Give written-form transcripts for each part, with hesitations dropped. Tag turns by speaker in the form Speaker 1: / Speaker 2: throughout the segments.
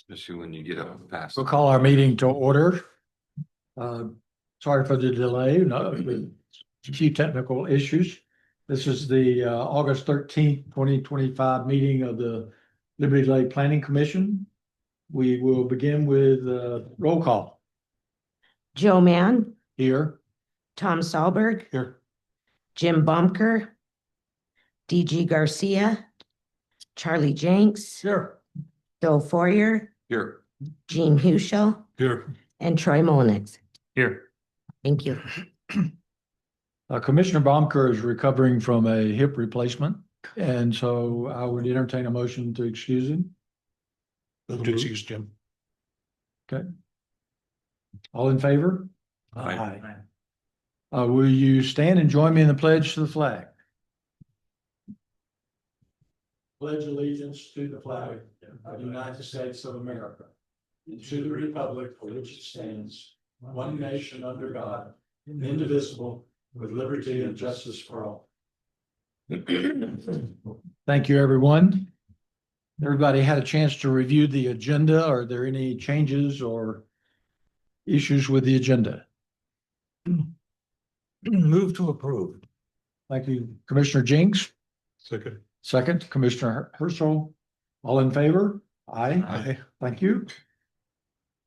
Speaker 1: especially when you get up past.
Speaker 2: We'll call our meeting to order. Sorry for the delay, no, a few technical issues. This is the August 13th, 2025 meeting of the Liberty Lake Planning Commission. We will begin with roll call.
Speaker 3: Joe Mann,
Speaker 2: Here.
Speaker 3: Tom Sahlberg,
Speaker 2: Here.
Speaker 3: Jim Bumker, DG Garcia, Charlie Jenks,
Speaker 2: Here.
Speaker 3: Bill Foyer,
Speaker 1: Here.
Speaker 3: Gene Hushel,
Speaker 2: Here.
Speaker 3: and Troy Mullenix.
Speaker 2: Here.
Speaker 3: Thank you.
Speaker 2: Commissioner Baumker is recovering from a hip replacement, and so I would entertain a motion to excuse him.
Speaker 4: To excuse Jim.
Speaker 2: Okay. All in favor?
Speaker 1: Aye.
Speaker 2: Will you stand and join me in the pledge to the flag? Pledge allegiance to the flag of the United States of America and to the republic for which it stands, one nation under God, indivisible, with liberty and justice for all. Thank you, everyone. Everybody had a chance to review the agenda. Are there any changes or issues with the agenda?
Speaker 4: Move to approve.
Speaker 2: Thank you, Commissioner Jinks.
Speaker 4: Second.
Speaker 2: Second, Commissioner Herschel. All in favor? Aye.
Speaker 4: Aye.
Speaker 2: Thank you.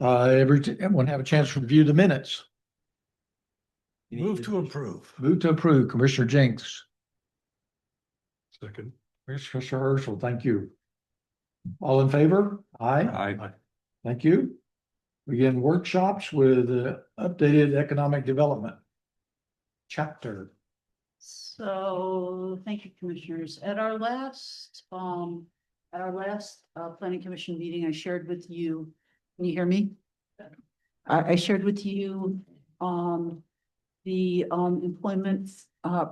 Speaker 2: Everyone have a chance to review the minutes.
Speaker 4: Move to approve.
Speaker 2: Move to approve, Commissioner Jinks.
Speaker 4: Second.
Speaker 2: Commissioner Herschel, thank you. All in favor? Aye.
Speaker 1: Aye.
Speaker 2: Thank you. Begin workshops with updated economic development chapter.
Speaker 5: So, thank you, commissioners. At our last planning commission meeting, I shared with you, can you hear me? I shared with you, the employment,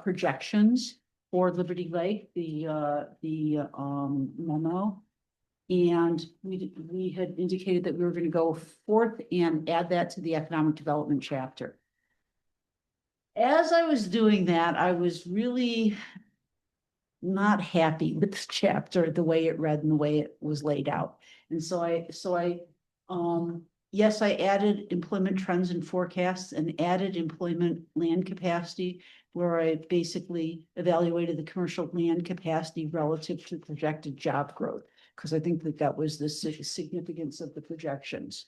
Speaker 5: projections for Liberty Lake, the memo. And we had indicated that we were going to go forth and add that to the economic development chapter. As I was doing that, I was really not happy with this chapter, the way it read and the way it was laid out. And yes, I added employment trends and forecasts and added employment land capacity, where I basically evaluated the commercial land capacity relative to projected job growth, because I think that was the significance of the projections.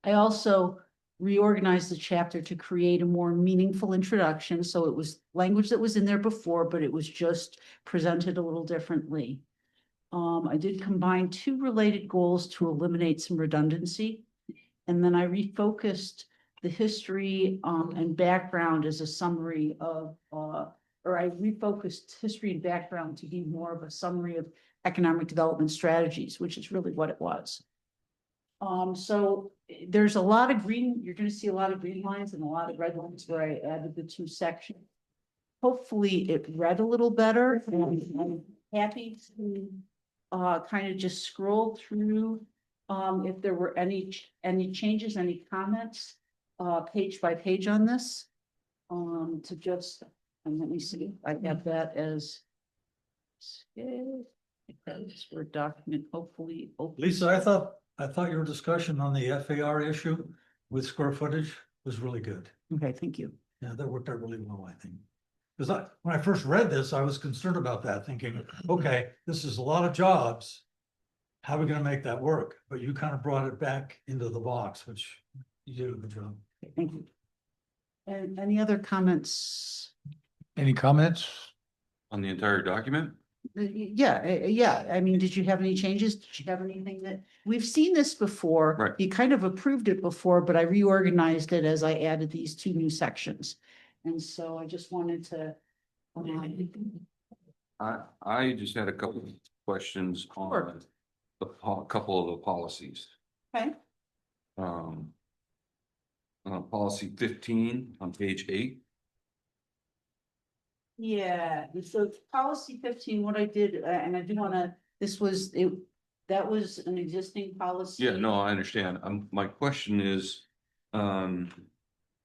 Speaker 5: I also reorganized the chapter to create a more meaningful introduction. So it was language that was in there before, but it was just presented a little differently. I did combine two related goals to eliminate some redundancy. And then I refocused the history and background as a summary of, or I refocused history and background to be more of a summary of economic development strategies, which is really what it was. So there's a lot of green, you're going to see a lot of green lines and a lot of red lines where I added the two sections. Hopefully it read a little better. I'm happy to kind of just scroll through if there were any changes, any comments, page by page on this. To just, and let me see, I have that as this Word document, hopefully.
Speaker 4: Lisa, I thought your discussion on the FAR issue with square footage was really good.
Speaker 5: Okay, thank you.
Speaker 4: Yeah, that worked out really well, I think. Because when I first read this, I was concerned about that, thinking, okay, this is a lot of jobs. How are we going to make that work? But you kind of brought it back into the box, which you did a good job.
Speaker 5: Okay, thank you. And any other comments?
Speaker 2: Any comments?
Speaker 1: On the entire document?
Speaker 5: Yeah. I mean, did you have any changes? Did you have anything that, we've seen this before?
Speaker 1: Right.
Speaker 5: You kind of approved it before, but I reorganized it as I added these two new sections. And so I just wanted to.
Speaker 1: I just had a couple of questions on couple of the policies.
Speaker 5: Okay.
Speaker 1: Policy 15 on page 8.
Speaker 5: Yeah, so policy 15, what I did, and I do want to, that was an existing policy.
Speaker 1: Yeah, no, I understand. My question is,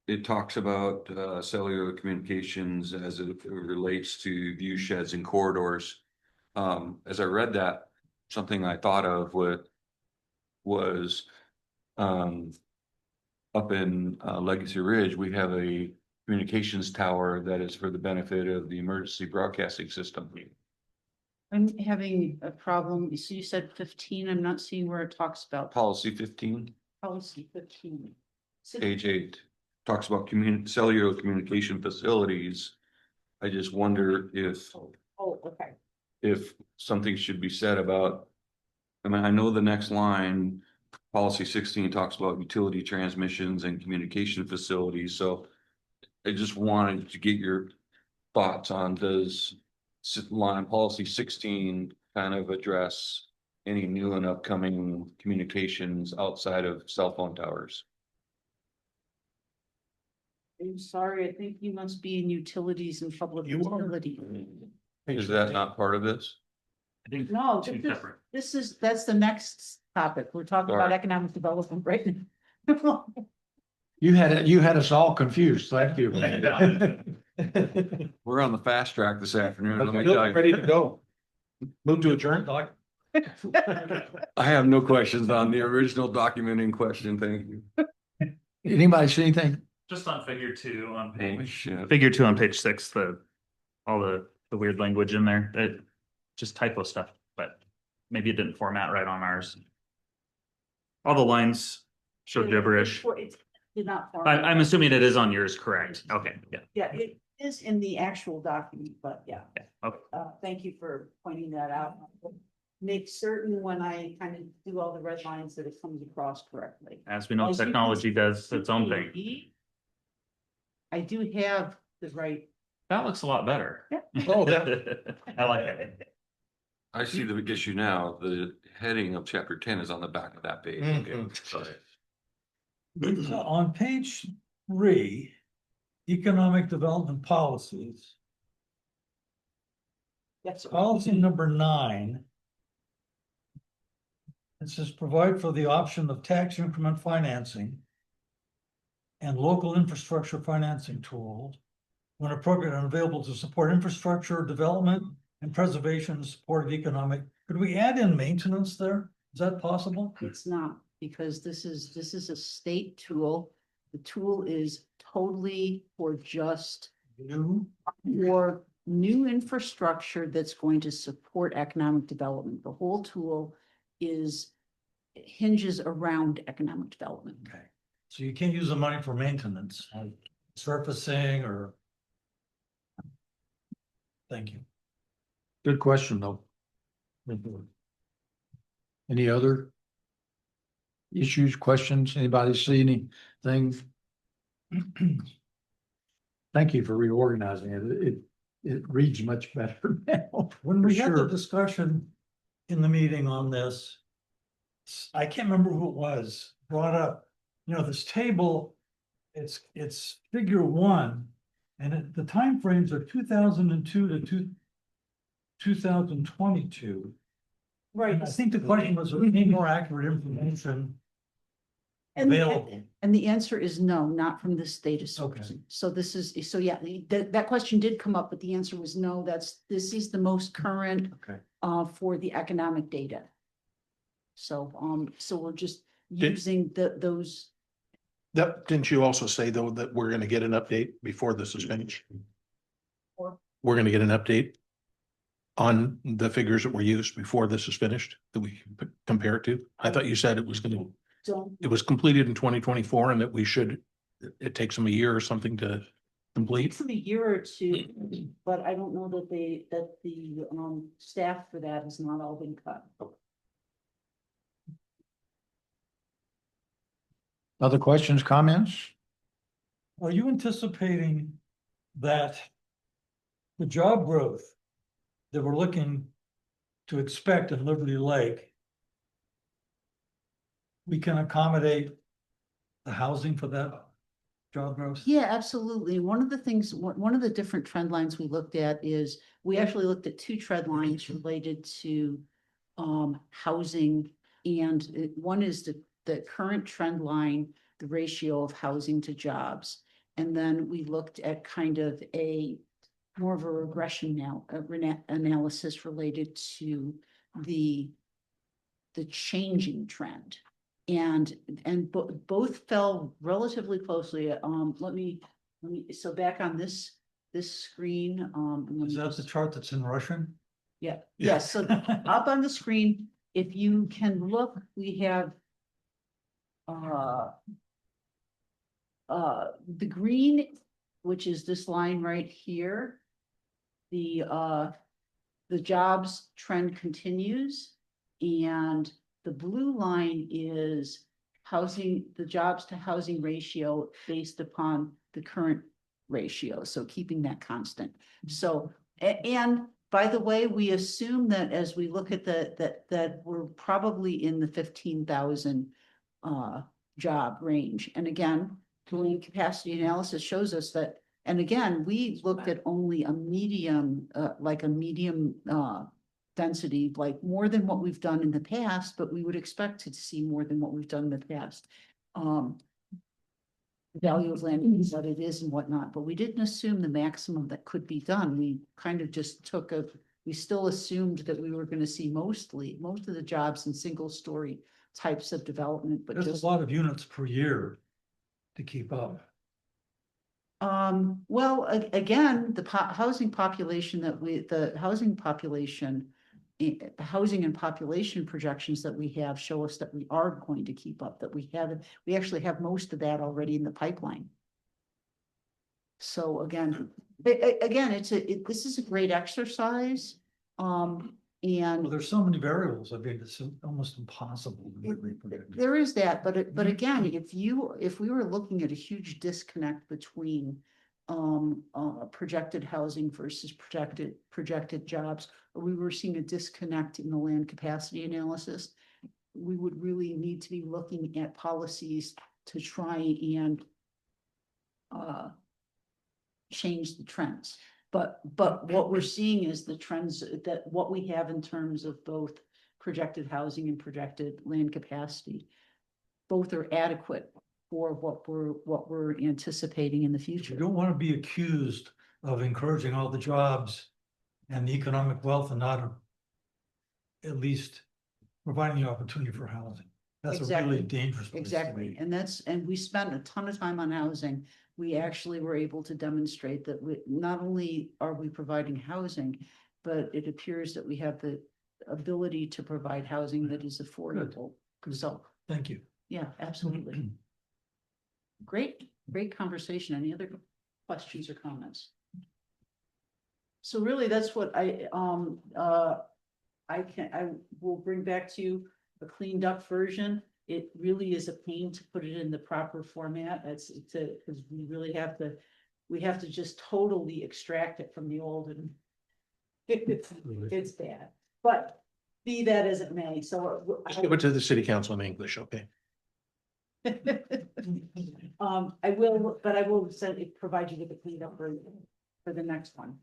Speaker 1: it talks about cellular communications as it relates to view sheds and corridors. As I read that, something I thought of with was, up in Legacy Ridge, we have a communications tower that is for the benefit of the emergency broadcasting system.
Speaker 5: I'm having a problem. So you said 15. I'm not seeing where it talks about
Speaker 1: Policy 15,
Speaker 5: policy 15.
Speaker 1: page 8, talks about cellular communication facilities. I just wonder
Speaker 5: Oh, okay.
Speaker 1: if something should be said about, I mean, I know the next line, policy 16 talks about utility transmissions and communication facilities, so I just wanted to get your thoughts on, does line policy 16 kind of address any new and upcoming communications outside of cell phone towers?
Speaker 5: I'm sorry, I think you must be in utilities and public
Speaker 6: You are.
Speaker 5: utility.
Speaker 1: Is that not part of this?
Speaker 6: I think
Speaker 5: No,
Speaker 6: two separate.
Speaker 5: that's the next topic. We're talking about
Speaker 1: Sorry.
Speaker 5: economic development right now.
Speaker 2: You had us all confused. Thank you.
Speaker 1: We're on the fast track this afternoon, let me tell you.
Speaker 6: Ready to go. Move to adjourn.
Speaker 1: I have no questions on the original document in question, thank you.
Speaker 2: Anybody see anything?
Speaker 6: Just on figure 2 on
Speaker 1: Holy
Speaker 6: page,
Speaker 1: shit.
Speaker 6: figure 2 on page 6, all the weird language in there, it just typo stuff, but maybe it didn't format right on ours. All the lines show gibberish.
Speaker 5: It did not.
Speaker 6: I'm assuming it is on yours, correct? Okay, yeah,
Speaker 5: Yeah, it is in the actual document, but yeah.
Speaker 6: yeah, okay.
Speaker 5: Thank you for pointing that out. Make certain when I kind of do all the red lines that it comes across correctly.
Speaker 6: As we know,
Speaker 5: As you can
Speaker 6: technology does its own thing.
Speaker 5: see, I do have the right.
Speaker 6: That looks a lot better.
Speaker 5: Yeah.
Speaker 6: Oh, I like it.
Speaker 1: I see the issue now, the heading of chapter 10 is on the back of that page. Okay, sorry.
Speaker 4: On page 3, economic development policies,
Speaker 5: That's
Speaker 4: policy number 9. It says provide for the option of tax increment financing and local infrastructure financing tools when appropriate and available to support infrastructure development and preservation and support of economic. Could we add in maintenance there? Is that possible?
Speaker 5: It's not, because this is a state tool. The tool is totally for just
Speaker 4: New?
Speaker 5: for new infrastructure that's going to support economic development. The whole tool hinges around economic development.
Speaker 4: Okay, so you can't use the money for maintenance, surfacing or. Thank you.
Speaker 2: Good question, though. Any other issues, questions? Anybody see anything? Thank you for reorganizing it. It reads much better now.
Speaker 4: When we
Speaker 2: For
Speaker 4: had the
Speaker 2: sure.
Speaker 4: discussion in the meeting on this, I can't remember who it was, brought up, this table, it's figure 1. And the timeframes are 2002 to 2022.
Speaker 5: Right.
Speaker 4: I think the question was, we need more accurate information available.
Speaker 5: And the answer is no, not from this data source.
Speaker 4: Okay.
Speaker 5: So yeah, that question did come up, but the answer was no, this is the most current
Speaker 4: Okay.
Speaker 5: for the economic data. So, so we're just
Speaker 7: Did-
Speaker 5: using those.
Speaker 7: Didn't you also say though that we're gonna get an update before this is finished?
Speaker 5: Or-
Speaker 7: We're gonna get an update on the figures that were used before this is finished, that we can compare it to? I thought you said it was completed in 2024 and that it takes them a year or something to complete.
Speaker 5: Takes them a year or two, but I don't know that the staff for that has not all been cut.
Speaker 2: Other questions, comments?
Speaker 4: Are you anticipating that the job growth that we're looking to expect in Liberty Lake, we can accommodate the housing for that job growth?
Speaker 5: Yeah, absolutely. One of the things, one of the different trend lines we looked at is, we actually looked at 2 trend lines related to housing. And one is the current trend line, the ratio of housing to jobs. And then we looked at kind of more of a regression now, analysis related to the changing trend. both fell relatively closely. So back on this screen, let
Speaker 4: Is
Speaker 5: me
Speaker 4: that the
Speaker 5: just-
Speaker 4: chart that's in Russian?
Speaker 5: Yeah,
Speaker 4: Yeah.
Speaker 5: yes, so up on the screen, if you can look, we have the green, which is this line right here. The jobs trend continues, and the blue line is housing, the jobs to housing ratio based upon the current ratio, so keeping that constant. So, and by the way, we assume that as we look at that we're probably in the 15,000 job range. And again, the capacity analysis shows us that, and again, we looked at only a medium, density, like more than what we've done in the past, but we would expect to see more than what we've done in the past. The value of land is what it is and whatnot, but we didn't assume the maximum that could be done. We kind of just we still assumed that we were going to see most of the jobs in single story types of development, but
Speaker 4: There's
Speaker 5: just.
Speaker 4: a lot of units per year to keep up.
Speaker 5: Well, again, the housing population the housing and population projections that we have show us that we are going to keep up, that we actually have most of that already in the pipeline. So again, this is a great exercise.
Speaker 4: Well,
Speaker 5: And
Speaker 4: there's so many variables. I mean, it's almost impossible to really predict.
Speaker 5: there is that, but again, if we were looking at a huge disconnect between projected housing versus projected jobs, or we were seeing a disconnect in the land capacity analysis, we would really need to be looking at policies to try and change the trends. But what we're seeing is the trends that what we have in terms of both projected housing and projected land capacity, both are adequate for what we're anticipating in the
Speaker 4: You
Speaker 5: future.
Speaker 4: don't want to be accused of encouraging all the jobs and the economic wealth and not at least providing the opportunity for housing. That's a really
Speaker 5: Exactly.
Speaker 4: dangerous place to
Speaker 5: Exactly,
Speaker 4: be.
Speaker 5: and we spent a ton of time on housing. We actually were able to demonstrate that not only are we providing housing, but it appears that we have the ability to provide housing that is affordable. So,
Speaker 4: Thank you.
Speaker 5: yeah, absolutely. Great conversation. Any other questions or comments? So really, that's what I will bring back to you a cleaned up version. It really is a pain to put it in the proper format. Because we really have to just totally extract it from the old, and it's bad, but be that as it may, so.
Speaker 7: Just give it to the city council in English, okay?
Speaker 5: I will provide you with a cleaned up version for the next one.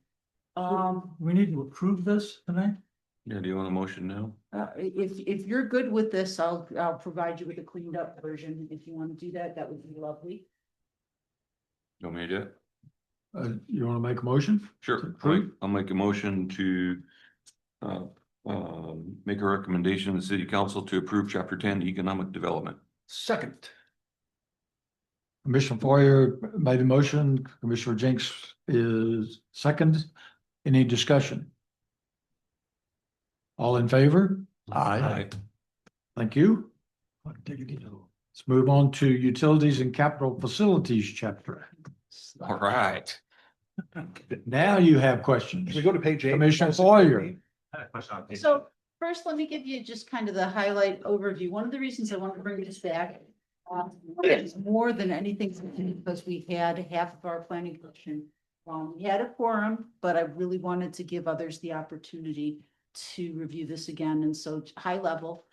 Speaker 4: We need to approve this tonight?
Speaker 1: Yeah, do you want a motion now?
Speaker 5: If you're good with this, I'll provide you with a cleaned up version. If you want to do that, that would be lovely.
Speaker 1: You want me to do it?
Speaker 2: You want to make a motion?
Speaker 1: Sure.
Speaker 2: Approve.
Speaker 1: I'll make a motion to make a recommendation to the city council to approve chapter 10 economic development.
Speaker 4: Second.
Speaker 2: Commissioner Foyer made a motion. Commissioner Jenks is second. Any discussion? All in favor? Thank you. Let's move on to utilities and capital facilities chapter.
Speaker 1: All right.
Speaker 2: Now you have questions.
Speaker 7: Can we go to page 8?
Speaker 2: Commissioner Foyer.
Speaker 5: So first, let me give you just kind of the highlight overview. One of the reasons I want to bring this back is more than anything because we had half of our planning commission. We had a quorum, but I really wanted to give others the opportunity to review this again. And so high level,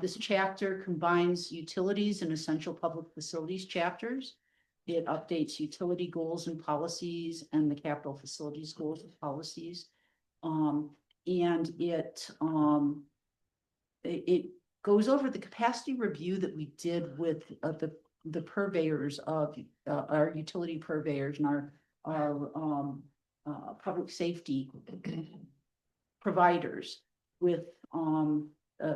Speaker 5: this chapter combines utilities and essential public facilities chapters. It updates utility goals and policies and the capital facilities goals and policies. And it goes over the capacity review that we did with the purveyors of our utility purveyors and our public safety providers with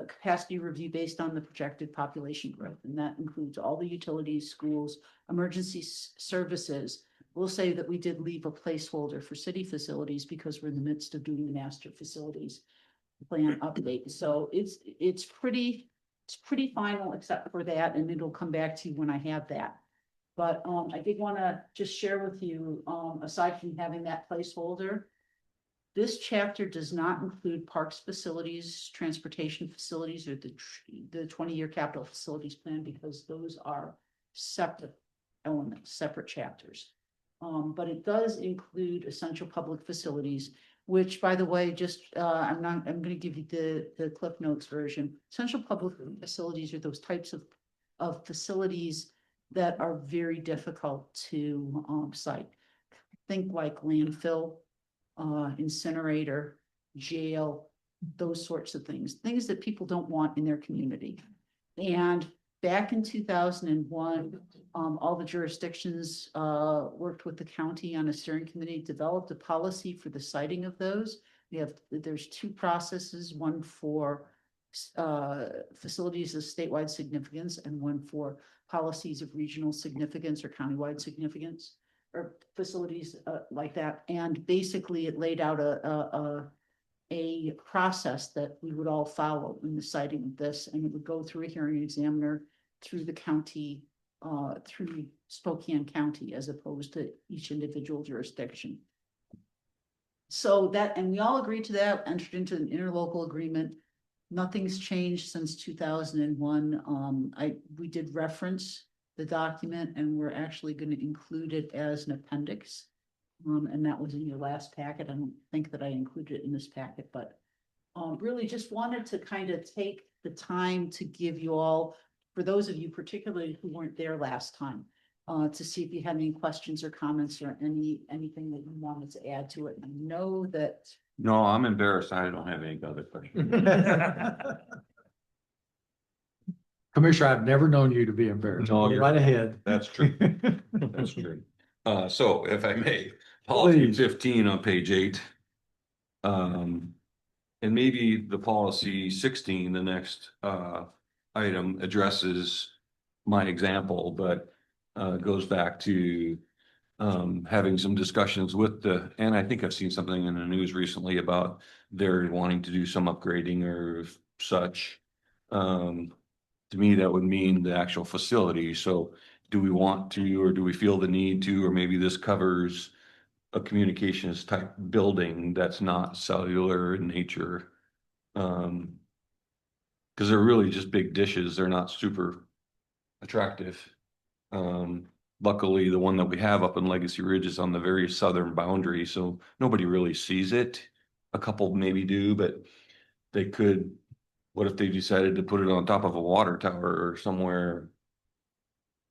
Speaker 5: capacity review based on the projected population growth, and that includes all the utilities, schools, emergency services. We'll say that we did leave a placeholder for city facilities because we're in the midst of doing the master facilities plan update. So it's pretty final except for that, and it'll come back to you when I have that. But I did want to just share with you, aside from having that placeholder, this chapter does not include parks facilities, transportation facilities, or the 20-year capital facilities plan, because those are separate elements, separate chapters. But it does include essential public facilities, which, by the way, just I'm going to give you the Cliff Notes version. Essential public facilities are those types of facilities that are very difficult to cite. Think like landfill, incinerator, jail, those sorts of things that people don't want in their community. And back in 2001, all the jurisdictions worked with the county on a steering committee, developed a policy for the citing of those. There's two processes, one for facilities of statewide significance and one for policies of regional significance or countywide significance, or facilities like that. And basically it laid out a process that we would all follow in the citing of this, and it would go through a hearing examiner, through the county, through Spokane County, as opposed to each individual jurisdiction. So that, and we all agreed to that, entered into an interlocal agreement. Nothing's changed since 2001. We did reference the document, and we're actually going to include it as an appendix. And that was in your last packet. I don't think that I included it in this packet, but really just wanted to kind of take the time to give you all, for those of you particularly who weren't there last time, to see if you had any questions or comments or anything that you wanted to add to it. I know that.
Speaker 1: No, I'm embarrassed. I don't have any other questions.
Speaker 2: Commissioner, I've never known you to be embarrassed.
Speaker 1: No,
Speaker 2: Go
Speaker 1: you're-
Speaker 2: right ahead.
Speaker 1: That's true. That's true. So if I may, policy
Speaker 2: Please.
Speaker 1: 15 on page 8. And maybe the policy 16, the next item addresses my example, but goes back to having some discussions with and I think I've seen something in the news recently about they're wanting to do some upgrading or such. To me, that would mean the actual facility. So do we want to, or do we feel the need to, or maybe this covers a communications type building that's not cellular in nature? Because they're really just big dishes. They're not super attractive. Luckily, the one that we have up in Legacy Ridge is on the very southern boundary, so nobody really sees it. A couple maybe do, but they could. What if they decided to put it on top of a water tower or somewhere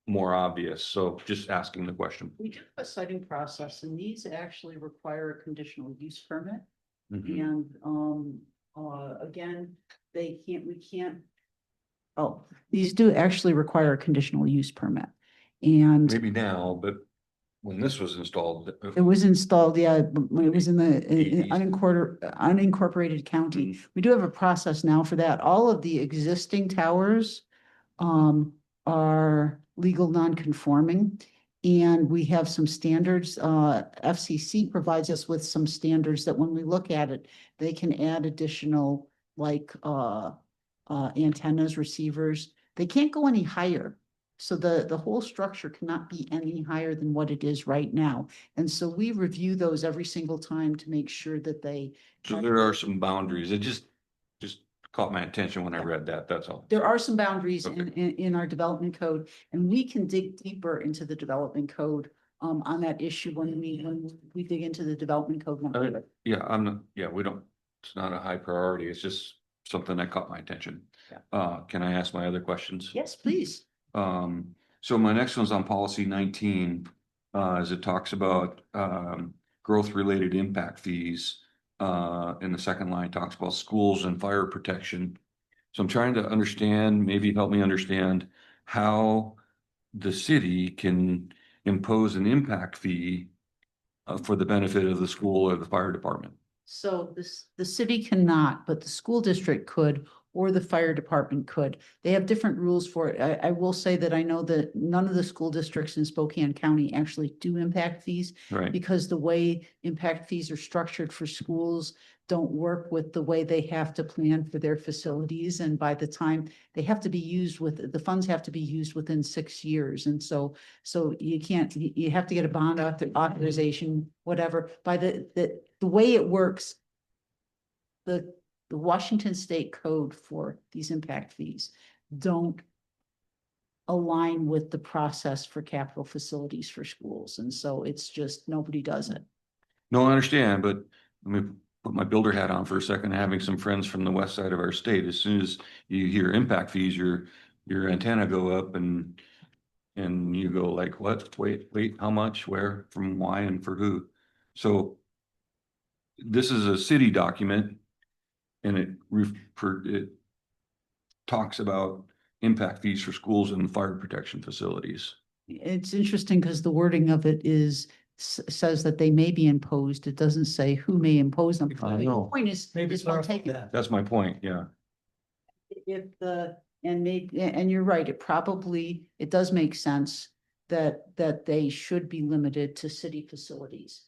Speaker 1: more obvious? So just asking the question.
Speaker 5: We do have a citing process, and these actually require a conditional use permit.
Speaker 1: Mhm.
Speaker 5: And again, these do actually require a conditional use permit. And
Speaker 1: Maybe now, but when this was installed.
Speaker 5: it was installed, yeah, when it was in the
Speaker 1: 80s.
Speaker 5: unincorporated county. We do have a process now for that. All of the existing towers are legal non-conforming. And we have some standards, FCC provides us with some standards that when we look at it, they can add additional like antennas, receivers. They can't go any higher. So the whole structure cannot be any higher than what it is right now. And so we review those every single time to make sure that they.
Speaker 1: So there are some boundaries. It just caught my attention when I read that. That's all.
Speaker 5: There are some boundaries
Speaker 1: Okay.
Speaker 5: in our development code, and we can dig deeper into the development code on that issue when we dig into the development code.
Speaker 1: Yeah, we don't, it's not a high priority. It's just something that caught my attention. Can I ask my other questions?
Speaker 5: Yes, please.
Speaker 1: So my next one's on policy 19, as it talks about, growth-related impact fees. In the second line, talks about schools and fire protection. So I'm trying to understand, maybe help me understand how the city can impose an impact fee for the benefit of the school or the fire department.
Speaker 5: So the city cannot, but the school district could, or the fire department could. They have different rules for it. I will say that I know that none of the school districts in Spokane County actually do impact fees,
Speaker 1: Right.
Speaker 5: because the way impact fees are structured for schools don't work with the way they have to plan for their facilities. And by the time they have to be used with, the funds have to be used within 6 years. And so you can't, you have to get a bond authorization, whatever. By the way it works, the Washington State Code for these impact fees don't align with the process for capital facilities for schools. And so it's just, nobody does it.
Speaker 1: No, I understand, but let me put my builder hat on for a second, having some friends from the west side of our state. As soon as you hear impact fees, your antenna go up and you go like, what? Wait, how much, where, from why, and for who? So this is a city document and it talks about impact fees for schools and fire protection facilities.
Speaker 5: It's interesting because the wording of it says that they may be imposed. It doesn't say who may impose them.
Speaker 1: I
Speaker 5: The
Speaker 1: know.
Speaker 5: point is,
Speaker 4: Maybe
Speaker 5: is we'll
Speaker 4: clarify
Speaker 5: take it.
Speaker 4: that.
Speaker 1: That's my point, yeah.
Speaker 5: If and you're right, it does make sense that they should be limited to city facilities.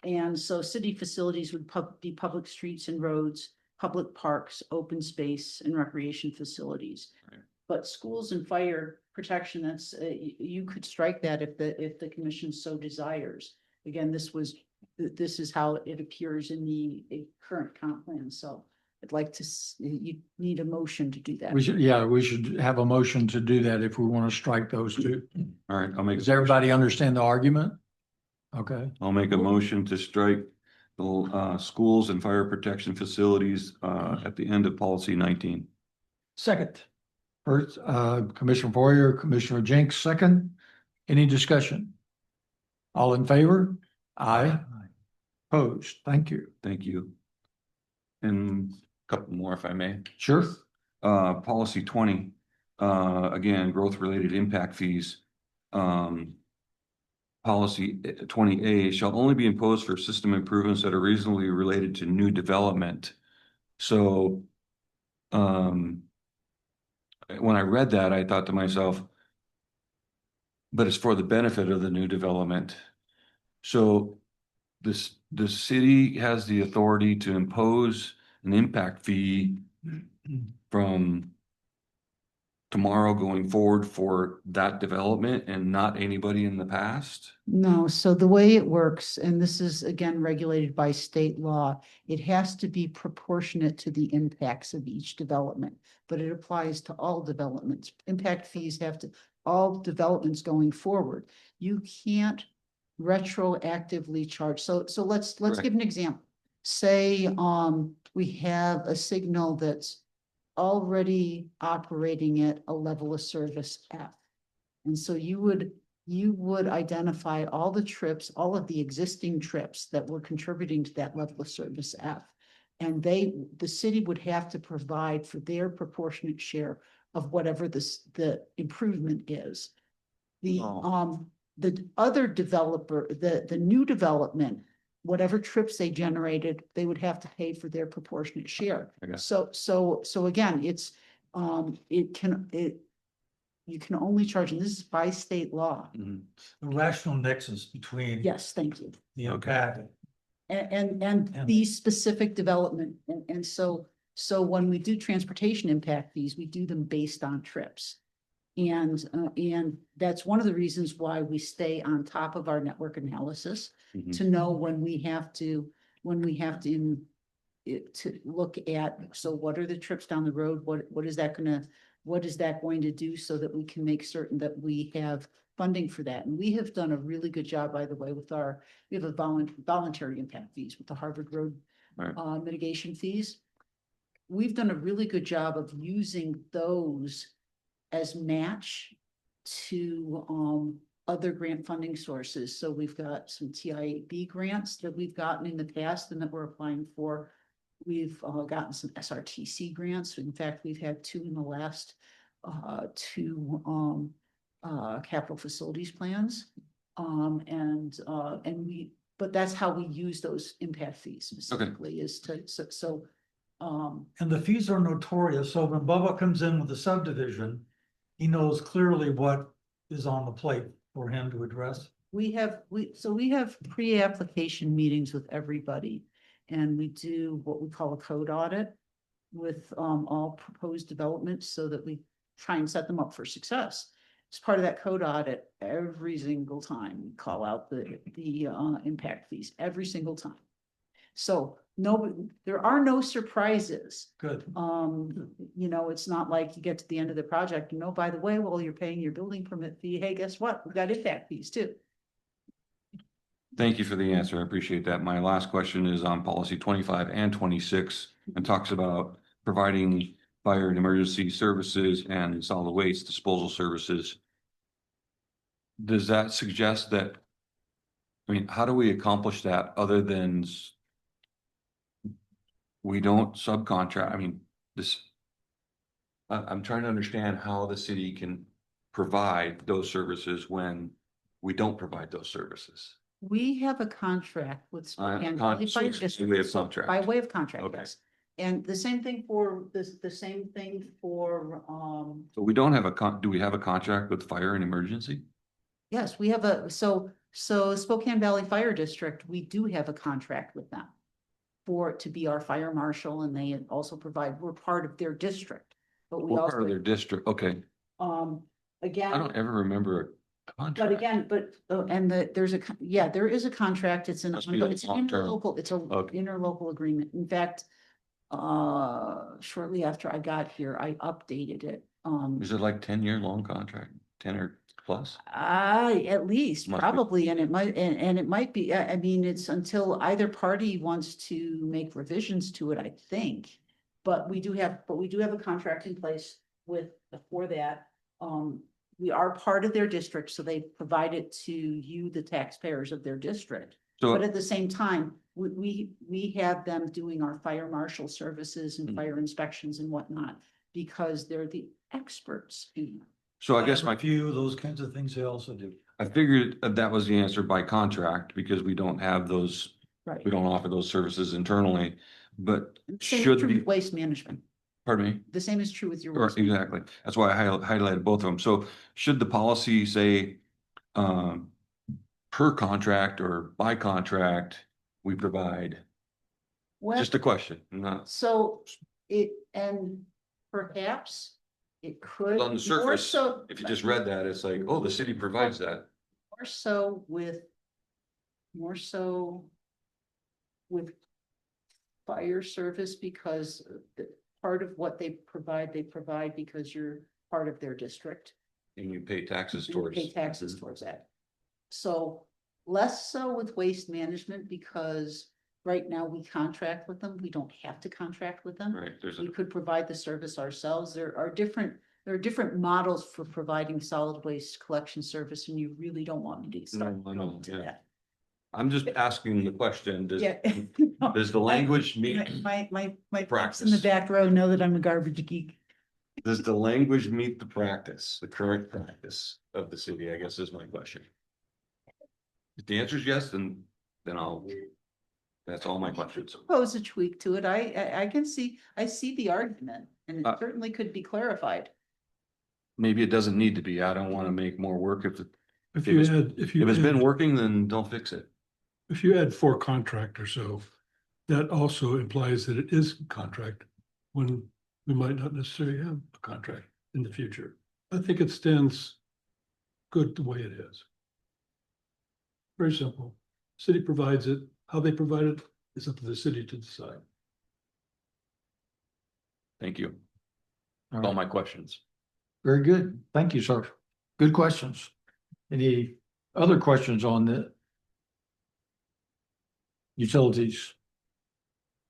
Speaker 5: And so city facilities would be public streets and roads, public parks, open space and recreation facilities.
Speaker 1: Right.
Speaker 5: But schools and fire protection, that's, you could strike that if the commission so desires. Again, this is how it appears in the current comp plan, so I'd like to, you need a motion to do that.
Speaker 2: We should have a motion to do that if we want to strike those two.
Speaker 1: All right,
Speaker 2: Does everybody understand the argument? Okay,
Speaker 1: I'll make a motion to strike the schools and fire protection facilities at the end of policy 19.
Speaker 4: Second.
Speaker 2: first, Commissioner Foyer, Commissioner Jenks, second. Any discussion? All in favor? Aye. Opposed? Thank you.
Speaker 1: Thank you. And a couple more, if I may.
Speaker 2: Sure.
Speaker 1: Policy 20, again, growth-related impact fees. Policy 20A shall only be imposed for system improvements that are reasonably related to new development. So, when I read that, I thought to myself, but it's for the benefit of the new development. So the city has the authority to impose an impact fee from tomorrow going forward for that development and not anybody in the past?
Speaker 5: No, so the way it works, and this is again regulated by state law, it has to be proportionate to the impacts of each development, but it applies to all developments. Impact fees have to, all developments going forward. You can't retroactively charge. So let's
Speaker 1: Correct.
Speaker 5: give an example. Say, we have a signal that's already operating at a level of service F. And so you would identify all the trips, all of the existing trips that were contributing to that level of service F. And the city would have to provide for their proportionate share of whatever the improvement is. The other developer, the new development, whatever trips they generated, they would have to pay for their proportionate share.
Speaker 1: I got
Speaker 5: So again, it's, you can only charge, and this is by state law.
Speaker 1: Mhm.
Speaker 4: A rational nexus between.
Speaker 5: Yes, thank you.
Speaker 4: The
Speaker 1: Okay.
Speaker 4: impact.
Speaker 5: And these specific development, and so when we do transportation impact fees, we do them based on trips. And that's one of the reasons why we stay on top of our network analysis,
Speaker 1: Mhm.
Speaker 5: to know when we have to look at, so what are the trips down the road? What is that going to do so that we can make certain that we have funding for that? And we have done a really good job, by the way, we have a voluntary impact fees with the Harvard Road
Speaker 1: Right.
Speaker 5: mitigation fees. We've done a really good job of using those as match to other grant funding sources. So we've got some TIAB grants that we've gotten in the past and that we're applying for. We've gotten some SRTC grants. In fact, we've had 2 in the last 2 capital facilities plans. But that's how we use those impact fees specifically, is to, so
Speaker 4: And the fees are notorious, so when Bubba comes in with the subdivision, he knows clearly what is on the plate for him to address.
Speaker 5: we have pre-application meetings with everybody. And we do what we call a code audit with all proposed developments so that we try and set them up for success. As part of that code audit, every single time we call out the impact fees, every single time. So there are no surprises.
Speaker 4: Good.
Speaker 5: It's not like you get to the end of the project, by the way, while you're paying your building permit fee, hey, guess what? We've got impact fees too.
Speaker 1: Thank you for the answer. I appreciate that. My last question is on policy 25 and 26 and talks about providing fire and emergency services and solid waste disposal services. Does that suggest that, how do we accomplish that other than we don't subcontract? I'm trying to understand how the city can provide those services when we don't provide those services.
Speaker 5: We have a contract with Spokane Valley
Speaker 1: So
Speaker 5: Fire
Speaker 1: it's
Speaker 5: District.
Speaker 1: by way of
Speaker 5: so
Speaker 1: contract.
Speaker 5: By way of contract,
Speaker 1: Okay.
Speaker 5: yes. And the same thing for the same thing for,
Speaker 1: So we don't have do we have a contract with fire and emergency?
Speaker 5: yes, we have so Spokane Valley Fire District, we do have a contract with them to be our fire marshal, and they also we're part of their district. But we
Speaker 1: What part of
Speaker 5: also,
Speaker 1: their district? Okay,
Speaker 5: again.
Speaker 1: I don't ever remember a
Speaker 5: But
Speaker 1: contract.
Speaker 5: again, there is a contract, it's
Speaker 1: Must be a
Speaker 5: it's an
Speaker 1: long-term.
Speaker 5: interlocal, it's a
Speaker 1: Okay.
Speaker 5: interlocal agreement. In fact, shortly after I got here, I updated it.
Speaker 1: Is it like 10-year long contract, 10 or plus?
Speaker 5: At least
Speaker 1: Must be.
Speaker 5: probably, and it might be, it's until either party wants to make revisions to it, I think. But we do have a contract in place for that. We are part of their district, so they provide it to you, the taxpayers of their district. But
Speaker 1: So,
Speaker 5: at the same time, we have them doing our fire marshal services and
Speaker 1: Mhm.
Speaker 5: fire inspections and whatnot, because they're the experts in.
Speaker 1: so I guess
Speaker 4: Those kinds of things they also do.
Speaker 1: I figured that was the answer by contract because we don't have those,
Speaker 5: Right.
Speaker 1: we don't offer those services internally. But
Speaker 5: And same is
Speaker 1: should
Speaker 5: true
Speaker 1: the,
Speaker 5: with waste management.
Speaker 1: pardon me?
Speaker 5: The same is true with your.
Speaker 1: Or
Speaker 5: waste management.
Speaker 1: exactly. That's why I highlighted both of them. So should the policy say, per contract or by contract, we provide?
Speaker 5: Well,
Speaker 1: Just a question, not
Speaker 5: so and perhaps it could.
Speaker 1: on the
Speaker 5: more
Speaker 1: surface.
Speaker 5: so-
Speaker 1: If you just read that, it's like, oh, the city provides that.
Speaker 5: More so with fire service, because part of what they provide because you're part of their district.
Speaker 1: And you pay taxes
Speaker 5: And you
Speaker 1: towards.
Speaker 5: pay taxes towards that. So less so with waste management, because right now we contract with them. We don't have to contract with them.
Speaker 1: Right, there's a,
Speaker 5: We could provide the service ourselves. There are different models for providing solid waste collection service, and you really don't want me to start
Speaker 1: No, I know,
Speaker 5: to
Speaker 1: yeah.
Speaker 5: that.
Speaker 1: I'm just asking the question, does,
Speaker 5: Yeah.
Speaker 1: does the language meet,
Speaker 5: My folks in the
Speaker 1: practice?
Speaker 5: back row know that I'm a garbage geek.
Speaker 1: does the language meet the practice, the current practice of the city, I guess is my question. If the answer is yes, then that's all my questions.
Speaker 5: Pose a tweak to it. I see the argument, and
Speaker 1: Uh,
Speaker 5: it certainly could be clarified.
Speaker 1: Maybe it doesn't need to be, I don't want to make more work if
Speaker 8: If
Speaker 1: It
Speaker 8: you
Speaker 1: was-
Speaker 8: add, if you,
Speaker 1: it's been
Speaker 8: add-
Speaker 1: working, then don't fix it.
Speaker 8: if you add for contract or so, that also implies that it is contract when we might not necessarily have a contract in the future. I think it stands good the way it is. Very simple. City provides it. How they provide it is up to the city to decide.
Speaker 1: Thank you.
Speaker 2: All
Speaker 1: All
Speaker 2: right.
Speaker 1: my questions.
Speaker 2: Very good. Thank you, sir. Good questions. Any other questions on the utilities?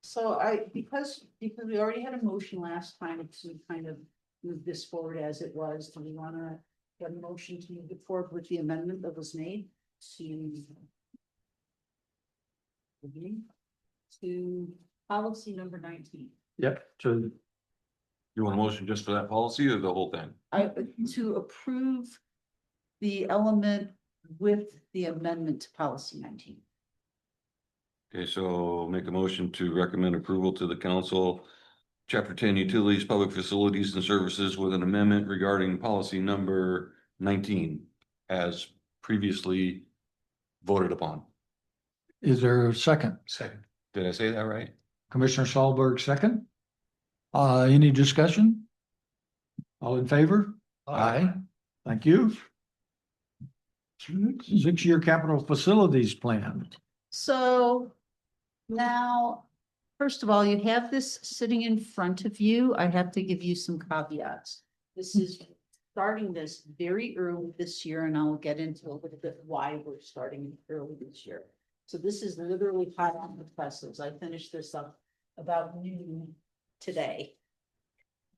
Speaker 5: So because we already had a motion last time to kind of move this forward as it was, do we want to get a motion to move it forward with the amendment that was made to policy number 19?
Speaker 2: Yep, to
Speaker 1: You want a motion just for that policy or the whole thing?
Speaker 5: To approve the element with the amendment to policy 19.
Speaker 1: Okay, so make a motion to recommend approval to the council Chapter 10 Utilities, Public Facilities and Services with an amendment regarding policy number 19 as previously voted upon.
Speaker 2: Is there a second?
Speaker 7: Second.
Speaker 1: Did I say that right?
Speaker 2: Commissioner Saulberg, second. Any discussion? All in favor? Aye. Thank you. 6-year capital facilities plan.
Speaker 5: So now, first of all, you have this sitting in front of you. I have to give you some caveats. This is starting this very early this year, and I'll get into a little bit why we're starting early this year. So this is literally hot on the presses. I finished this up about noon today.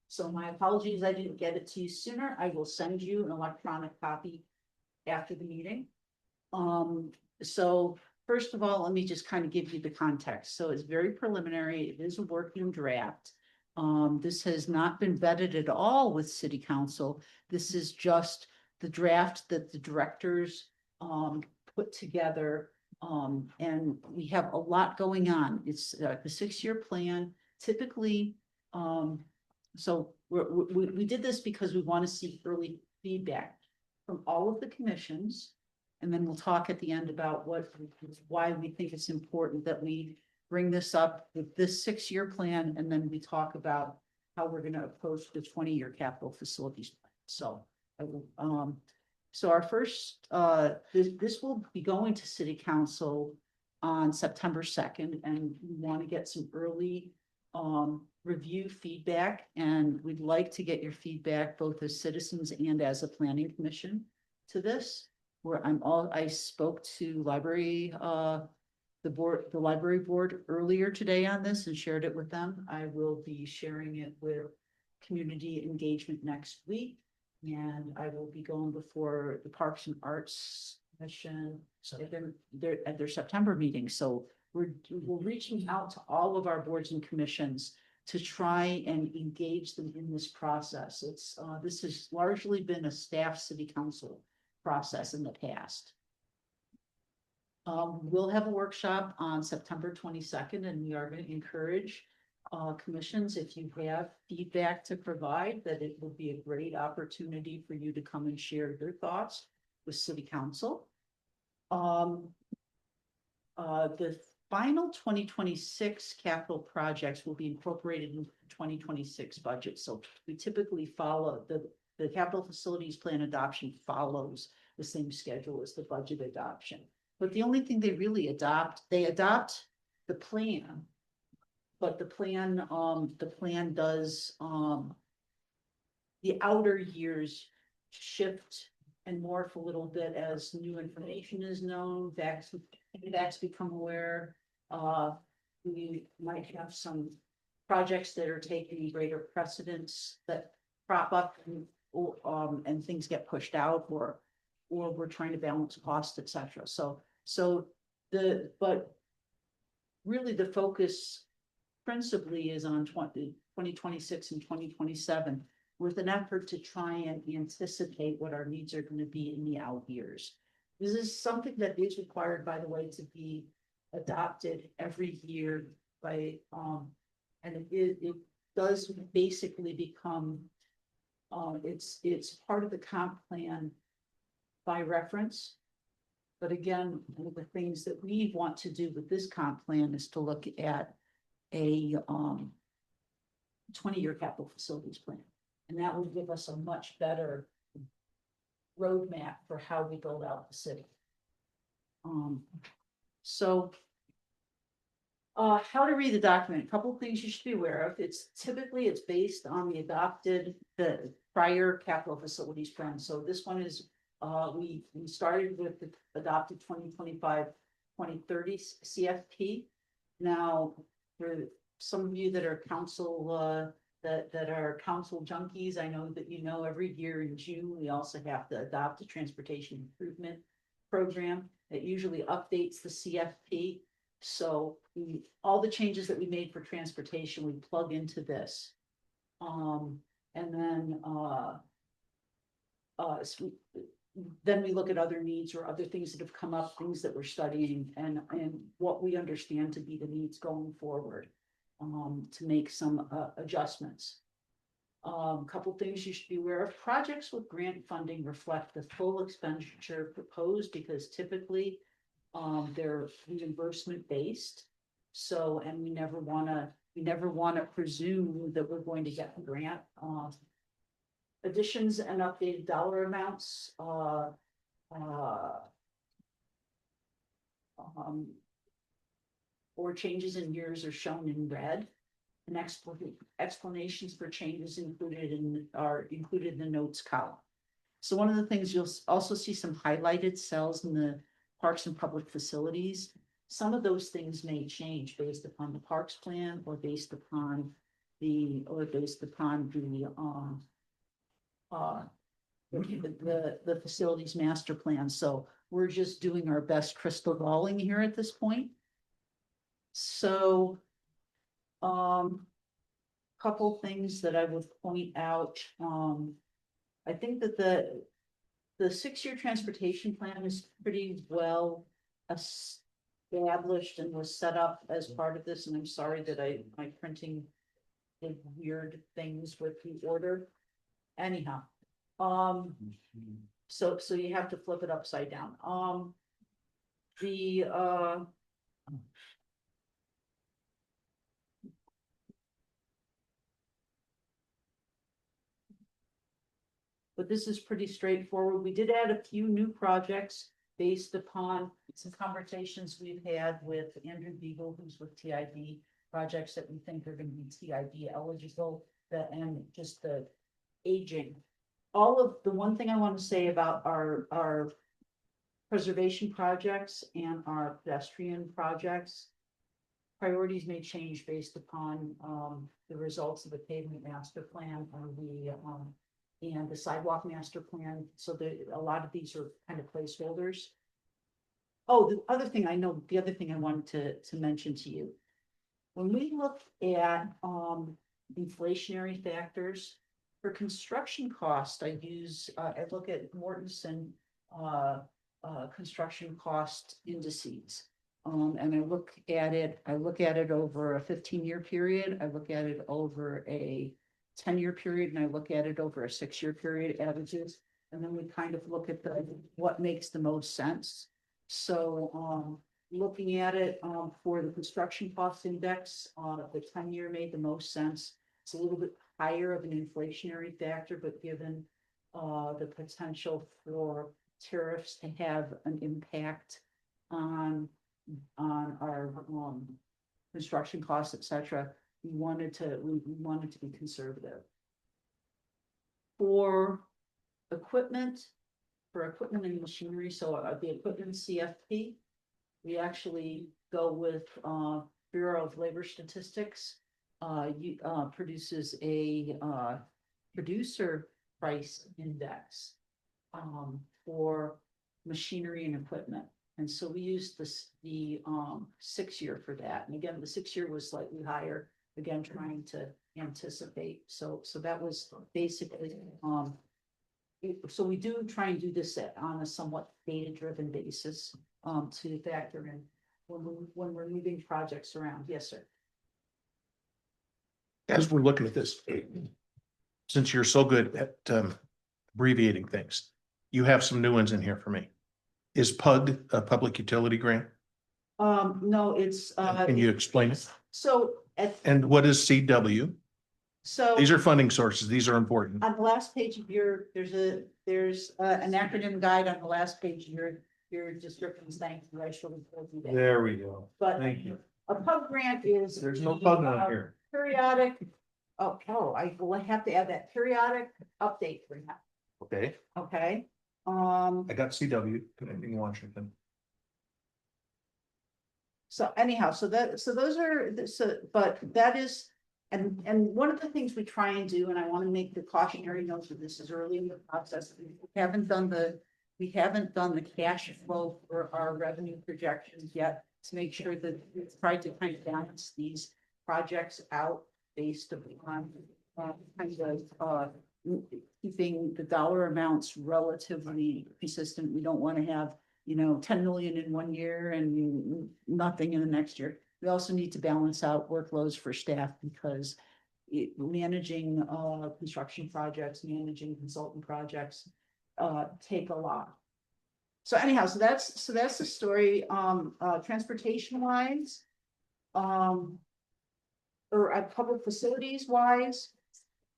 Speaker 5: So my apologies, I didn't get it to you sooner. I will send you an electronic copy after the meeting. So first of all, let me just kind of give you the context. So it's very preliminary. It is a working draft. This has not been vetted at all with city council. This is just the draft that the directors put together. And we have a lot going on. It's the 6-year plan. Typically, so we did this because we want to see early feedback from all of the commissions. And then we'll talk at the end about why we think it's important that we bring this up with this 6-year plan. And then we talk about how we're going to approach the 20-year capital facilities plan. So I will, so our first, this will be going to city council on September 2nd, and we want to get some early review feedback, and we'd like to get your feedback both as citizens and as a planning commission to this. Where I spoke to the library board earlier today on this and shared it with them. I will be sharing it with community engagement next week. And I will be going before the Parks and Arts Commission at their September meeting. So we're reaching out to all of our boards and commissions to try and engage them in this process. This has largely been a staff city council process in the past. We'll have a workshop on September 22nd, and we are going to encourage commissions, if you have feedback to provide, that it would be a great opportunity for you to come and share your thoughts with city council. The final 2026 capital projects will be incorporated in 2026 budget. So we typically follow the capital facilities plan adoption follows the same schedule as the budget adoption. But the only thing they really adopt the plan. But the plan does, the outer years shift and morph a little bit as new information is known, facts become aware. We might have some projects that are taking greater precedence that crop up and things get pushed out, or we're trying to balance cost, et cetera. But really the focus principally is on 2026 and 2027, with an effort to try and anticipate what our needs are going to be in the out years. This is something that is required, by the way, to be adopted every year by, and it does basically become, it's part of the comp plan by reference. But again, one of the things that we want to do with this comp plan is to look at a 20-year capital facilities plan. And that will give us a much better roadmap for how we build out the city. How to read the document, a couple of things you should be aware of. It's based on the prior capital facilities plan. So this one is, we started with the adopted 2025-2030 CFP. Now, for some of you that are council that are council junkies, I know that you know every year in June we also have to adopt a transportation improvement program that usually updates the CFP. So all the changes that we made for transportation, we plug into this. And then we look at other needs or other things that have come up, things that we're studying, and what we understand to be the needs going forward. to make some adjustments. Couple things you should be aware of. Projects with grant funding reflect the full expenditure proposed because typically they're reimbursement based. So, and we never wanna presume that we're going to get the grant. Additions and updated dollar amounts, or changes in years are shown in red. And explanations for changes are included in the notes column. So one of the things you'll also see some highlighted cells in the parks and public facilities. Some of those things may change based upon the parks plan or based upon the facilities master plan. So we're just doing our best crystal balling here at this point. So, couple things that I would point out. I think that the 6-year transportation plan is pretty well established and was set up as part of this. And I'm sorry that my printing did weird things with the order. Anyhow, so you have to flip it upside down. But this is pretty straightforward. We did add a few new projects based upon some conversations we've had with Andrew Beagle, who's with TID, projects that we think are going to be TID eligible, and just the aging. The one thing I want to say about our preservation projects and our pedestrian projects, priorities may change based upon the results of the pavement master plan or and the sidewalk master plan. So a lot of these are kind of placeholders. Oh, the other thing I wanted to mention to you, when we look at inflationary factors for construction cost, I look at Mortenson construction cost indices. And I look at it over a 15-year period. I look at it over a 10-year period, and I look at it over a 6-year period averages. And then we kind of look at what makes the most sense. So, looking at it for the construction cost index, the 10-year made the most sense. It's a little bit higher of an inflationary factor, but given the potential for tariffs to have an impact on our construction costs, etc., we wanted to be conservative. For equipment and machinery, so the equipment CFP, we actually go with Bureau of Labor Statistics. Produces a producer price index for machinery and equipment. And so we used the 6-year for that. And again, the 6-year was slightly higher, again, trying to anticipate. So that was basically, so we do try and do this on a somewhat data-driven basis to factor in when we're moving projects around. Yes, sir.
Speaker 7: As we're looking at this, since you're so good at abbreviating things, you have some new ones in here for me. Is PUG a public utility grant?
Speaker 5: No, it's
Speaker 7: Can you explain it?
Speaker 5: so
Speaker 7: And what is CW?
Speaker 5: so
Speaker 7: These are funding sources. These are important.
Speaker 5: on the last page of there's an acronym guide on the last page of your descriptions. Thank you. I should have told you that.
Speaker 7: There we go.
Speaker 5: But
Speaker 7: Thank you.
Speaker 5: a PUG grant is
Speaker 7: There's no
Speaker 5: the,
Speaker 7: PUG on here.
Speaker 5: periodic. I will have to add that periodic update grant.
Speaker 7: Okay,
Speaker 5: Okay.
Speaker 7: I got CW connecting Washington.
Speaker 5: So anyhow, but that is, and one of the things we try and do, and I want to make the cautionary note that this is early in the process. We haven't done the cash flow for our revenue projections yet to make sure that we've tried to kind of balance these projects out based upon kind of keeping the dollar amounts relatively consistent. We don't want to have 10 million in one year and nothing in the next year. We also need to balance out workloads for staff because managing construction projects, managing consultant projects take a lot. So anyhow, so that's the story. Transportation wise, or public facilities wise,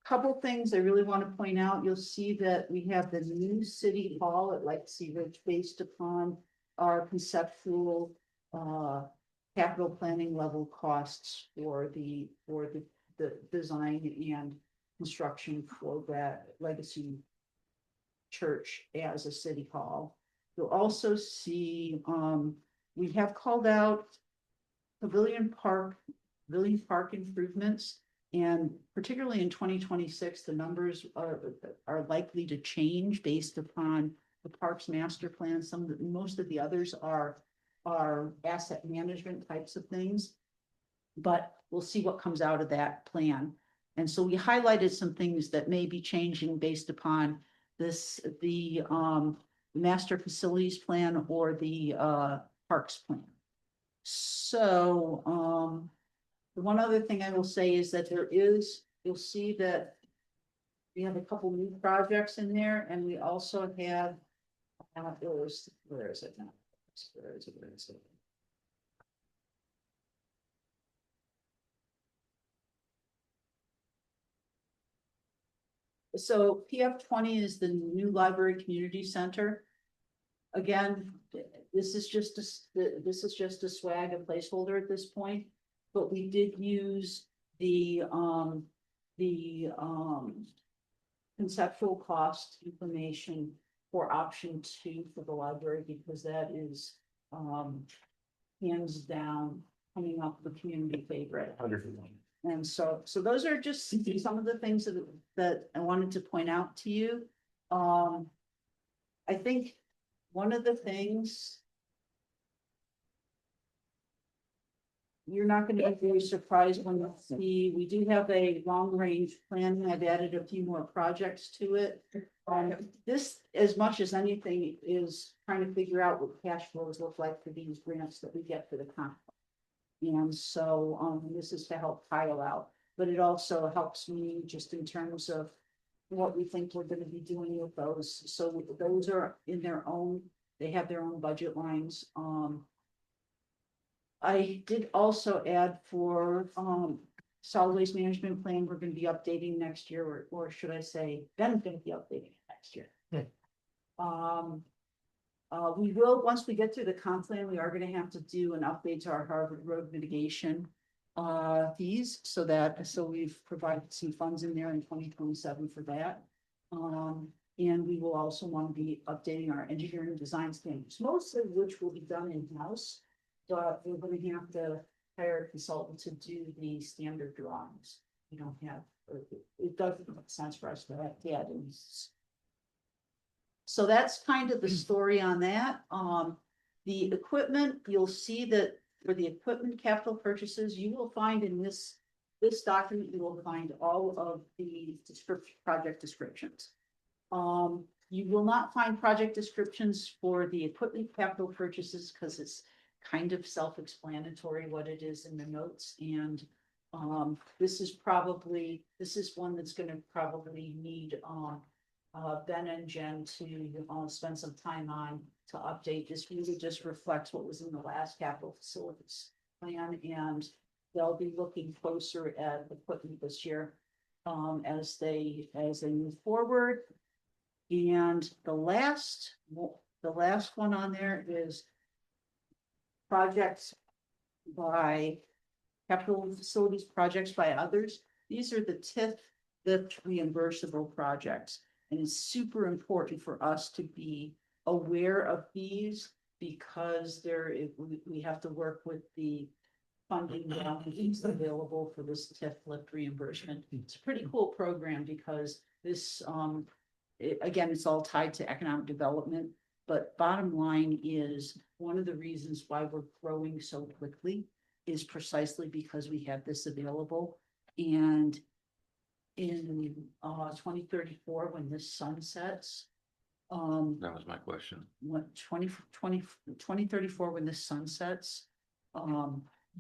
Speaker 5: couple things I really want to point out. You'll see that we have the new city hall at Legacy Ridge based upon our conceptual capital planning level costs for the design and construction for that Legacy Church as a city hall. You'll also see we have called out Pavilion Park improvements. And particularly in 2026, the numbers are likely to change based upon the parks master plan. Most of the others are asset management types of things, but we'll see what comes out of that plan. And so we highlighted some things that may be changing based upon the master facilities plan or the parks plan. So the one other thing I will say is that you'll see that we have a couple new projects in there, and we also have, where is it now? Where is it? So PF 20 is the new library community center. Again, this is just a swag, a placeholder at this point. But we did use the conceptual cost information for option 2 for the library, because that is hands down coming up with community favorite. And so those are just some of the things that I wanted to point out to you. I think one of the things you're not going to be very surprised when you see, we do have a long range plan. I've added a few more projects to it. This, as much as anything, is trying to figure out what cash flows look like for these grants that we get for the conference. And so this is to help Kyle out, but it also helps me just in terms of what we think we're going to be doing with those. So those are in their own, they have their own budget lines. I did also add for solid waste management plan, we're going to be updating next year, or should I say, Ben's going to be updating it next year. We will, once we get through the comp plan, we are going to have to do an update to our Harvard Road mitigation fees, so we've provided some funds in there in 2027 for that. And we will also want to be updating our engineering design standards, most of which will be done in-house. But we're going to have to hire a consultant to do the standard drawings. We don't have, it doesn't make sense for us to add in. So that's kind of the story on that. The equipment, you'll see that for the equipment capital purchases, you will find in this document, you will find all of the project descriptions. You will not find project descriptions for the equipment capital purchases because it's kind of self-explanatory what it is in the notes. And this is one that's going to probably need Ben and Jen to spend some time on to update. This really just reflects what was in the last capital facilities plan, and they'll be looking closer at equipment this year as they move forward. And the last one on there is projects by capital facilities projects by others. These are the TIF reimbursable projects. And it's super important for us to be aware of these because we have to work with the funding boundaries available for this TIF lift reimbursement. It's a pretty cool program because this, again, it's all tied to economic development. But bottom line is one of the reasons why we're growing so quickly is precisely because we have this available. And in 2034, when this sunsets,
Speaker 1: That was my question.
Speaker 5: 2034, when this sunsets,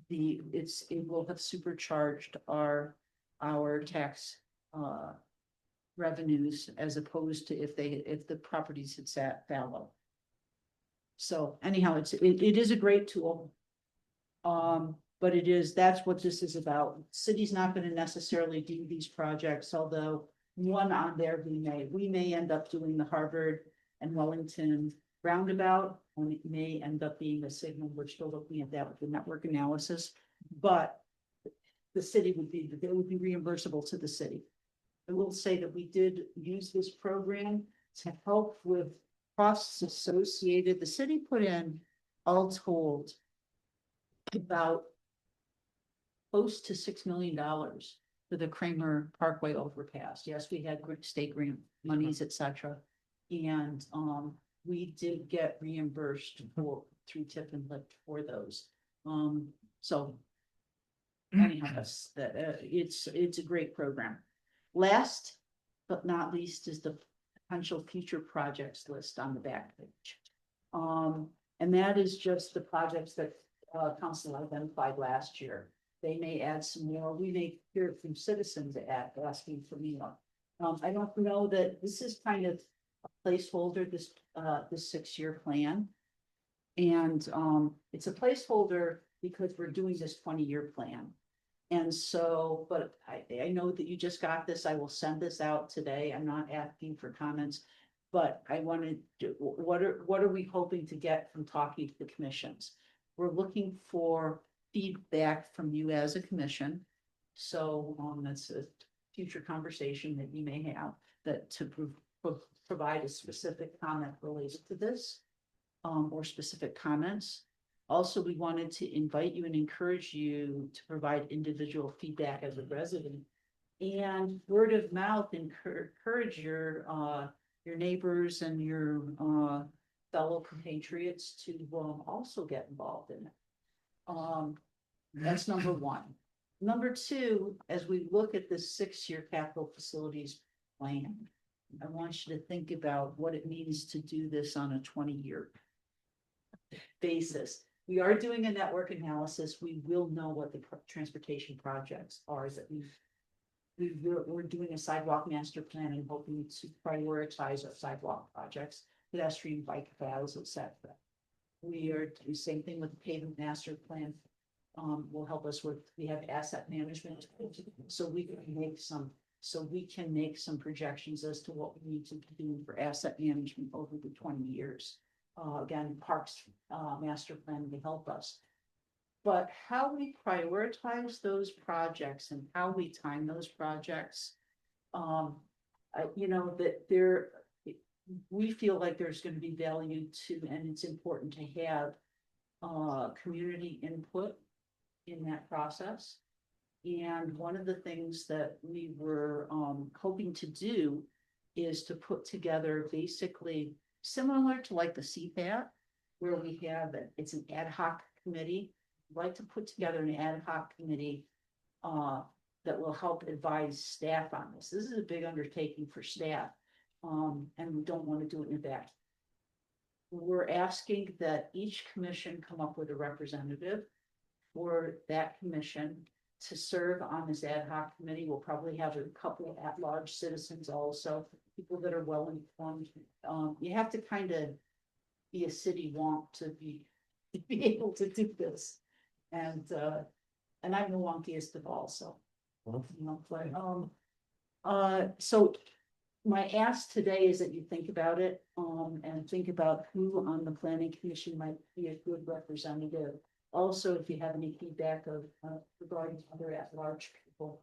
Speaker 5: it will have supercharged our tax, revenues as opposed to if the properties had sat fallow. So anyhow, it is a great tool. But that's what this is about. City's not gonna necessarily do these projects, although one on there we may end up doing the Harvard and Wellington roundabout, and it may end up being a signal. We're still looking at that with the network analysis, but the city it would be reimbursable to the city. I will say that we did use this program to help with costs associated. The city put in, all told, about close to $6 million for the Kramer Parkway overpass. Yes, we had state grant monies, et cetera. And we did get reimbursed through tip and lift for those. So anyhow, it's a great program. Last but not least is the potential future projects list on the back page. And that is just the projects that council identified last year. They may add some more. We may hear from citizens asking for more. I don't know that this is kind of a placeholder, this 6-year plan. And it's a placeholder because we're doing this 20-year plan. And so, but I know that you just got this. I will send this out today. I'm not asking for comments, but I wanted to, what are we hoping to get from talking to the commissions? We're looking for feedback from you as a commission. So that's a future conversation that you may have, that to provide a specific comment related to this, or specific comments. Also, we wanted to invite you and encourage you to provide individual feedback as a resident, and word of mouth, encourage your neighbors and your fellow compatriots to also get involved in it. That's number one. Number two, as we look at this 6-year capital facilities plan, I want you to think about what it means to do this on a 20-year basis. We are doing a network analysis. We will know what the transportation projects are that we're doing a sidewalk master plan and hoping to prioritize our sidewalk projects, pedestrian bike paths, etc. We are doing the same thing with the pavement master plan. Will help us with, we have asset management, so we can make some projections as to what we need to do for asset management over the 20 years. Again, parks master plan will help us. But how we prioritize those projects and how we time those projects, we feel like there's going to be value to, and it's important to have community input in that process. And one of the things that we were hoping to do is to put together basically similar to like the CPAT, where we have it's an ad hoc committee. I'd like to put together an ad hoc committee that will help advise staff on this. This is a big undertaking for staff, and we don't want to do it in a vacuum. We're asking that each commission come up with a representative for that commission to serve on this ad hoc committee. We'll probably have a couple of at-large citizens also, people that are well informed. You have to kind of be a city wonk to be able to do this. And I'm the wonkiest of all, so. So my ask today is that you think about it, and think about who on the planning commission might be a good representative. Also, if you have any feedback regarding other at-large people,